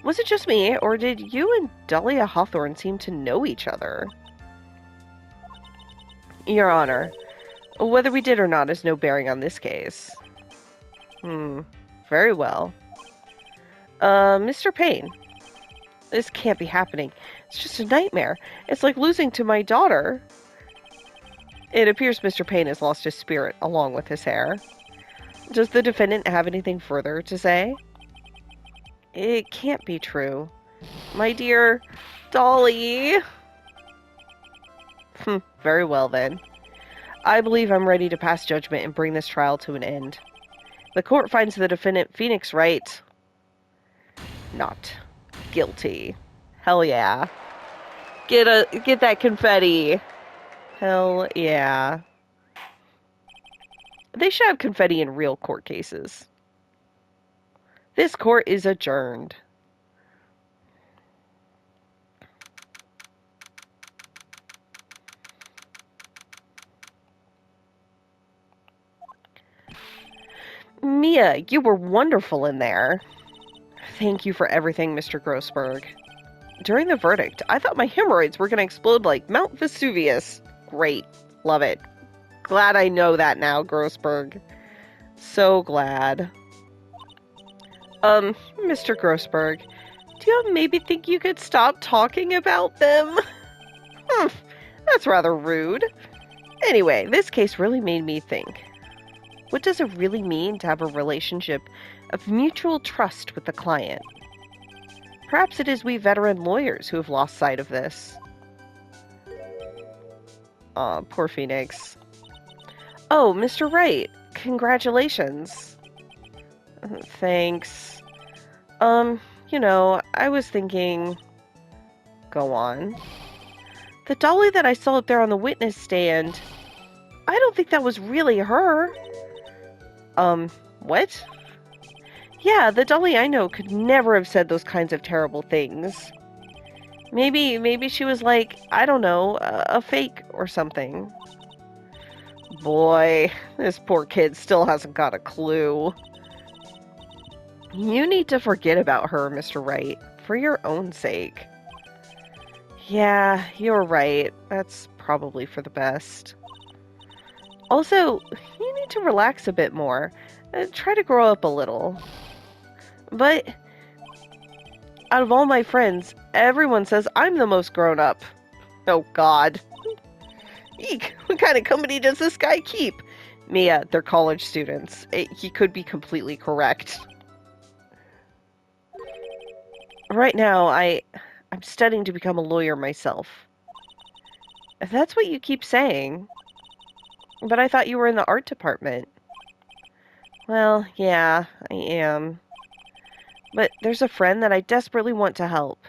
S1: Was it just me, or did you and Dahlia Hawthorne seem to know each other? Your Honor, whether we did or not is no bearing on this case. Very well. Mr. Payne. This can't be happening. It's just a nightmare. It's like losing to my daughter. It appears Mr. Payne has lost his spirit along with his hair. Does the defendant have anything further to say? It can't be true. My dear Dollie. Very well then. I believe I'm ready to pass judgment and bring this trial to an end. The court finds the defendant Phoenix Wright not guilty. Hell yeah. Get that confetti. Hell yeah. They should have confetti in real court cases. This court is adjourned. Mia, you were wonderful in there. Thank you for everything, Mr. Grossberg. During the verdict, I thought my hemorrhoids were going to explode like Mount Vesuvius. Great. Love it. Glad I know that now, Grossberg. So glad. Mr. Grossberg, do you maybe think you could stop talking about them? That's rather rude. Anyway, this case really made me think. What does it really mean to have a relationship of mutual trust with the client? Perhaps it is we veteran lawyers who have lost sight of this. Aw, poor Phoenix. Oh, Mr. Wright, congratulations. Thanks. I was thinking... Go on. The Dollie that I saw up there on the witness stand, I don't think that was really her. What? Yeah, the Dollie I know could never have said those kinds of terrible things. Maybe she was like, I don't know, a fake or something. Boy, this poor kid still hasn't got a clue. You need to forget about her, Mr. Wright, for your own sake. Yeah, you're right. That's probably for the best. Also, you need to relax a bit more. Try to grow up a little. But out of all my friends, everyone says I'm the most grown up. Oh, God. Eek, what kind of company does this guy keep? Mia, they're college students. He could be completely correct. Right now, I'm studying to become a lawyer myself. That's what you keep saying. But I thought you were in the art department. Well, yeah, I am. But there's a friend that I desperately want to help.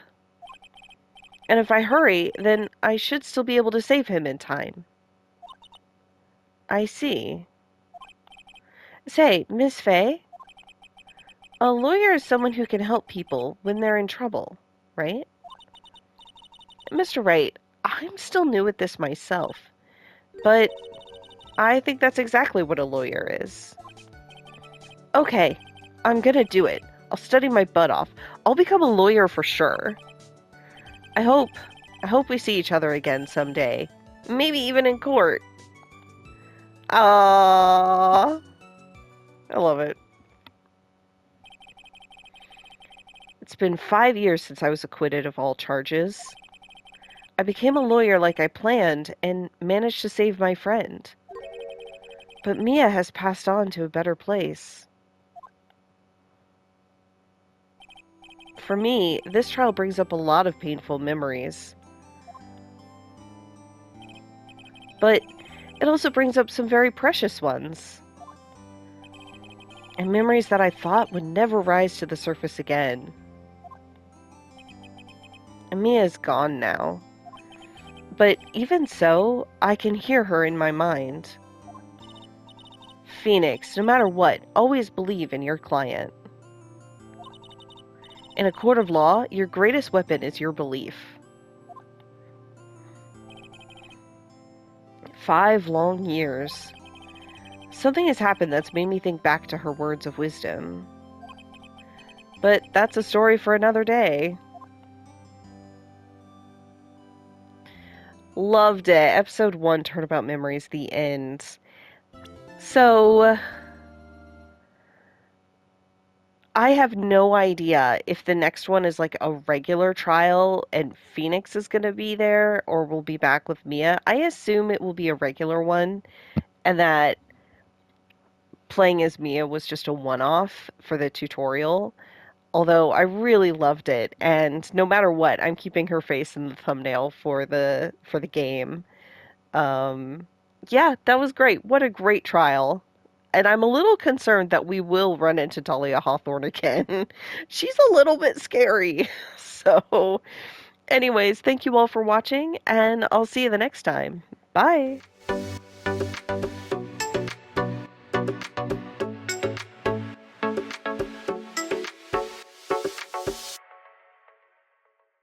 S1: And if I hurry, then I should still be able to save him in time. I see. Say, Miss Fay, a lawyer is someone who can help people when they're in trouble, right? Mr. Wright, I'm still new at this myself, but I think that's exactly what a lawyer is. Okay, I'm gonna do it. I'll study my butt off. I'll become a lawyer for sure. I hope we see each other again someday. Maybe even in court. Aww. I love it. It's been 5 years since I was acquitted of all charges. I became a lawyer like I planned and managed to save my friend. But Mia has passed on to a better place. For me, this trial brings up a lot of painful memories. But it also brings up some very precious ones. And memories that I thought would never rise to the surface again. And Mia is gone now. But even so, I can hear her in my mind. Phoenix, no matter what, always believe in your client. In a court of law, your greatest weapon is your belief. 5 long years. Something has happened that's made me think back to her words of wisdom. But that's a story for another day. Loved it. Episode 1, Turnabout Memories, the end. So, I have no idea if the next one is like a regular trial and Phoenix is going to be there or we'll be back with Mia. I assume it will be a regular one and that playing as Mia was just a one-off for the tutorial. Although I really loved it, and no matter what, I'm keeping her face in the thumbnail for the game. Um, yeah, that was great. What a great trial. And I'm a little concerned that we will run into Talia Hawthorne again. She's a little bit scary. So, anyways, thank you all for watching, and I'll see you the next time. Bye.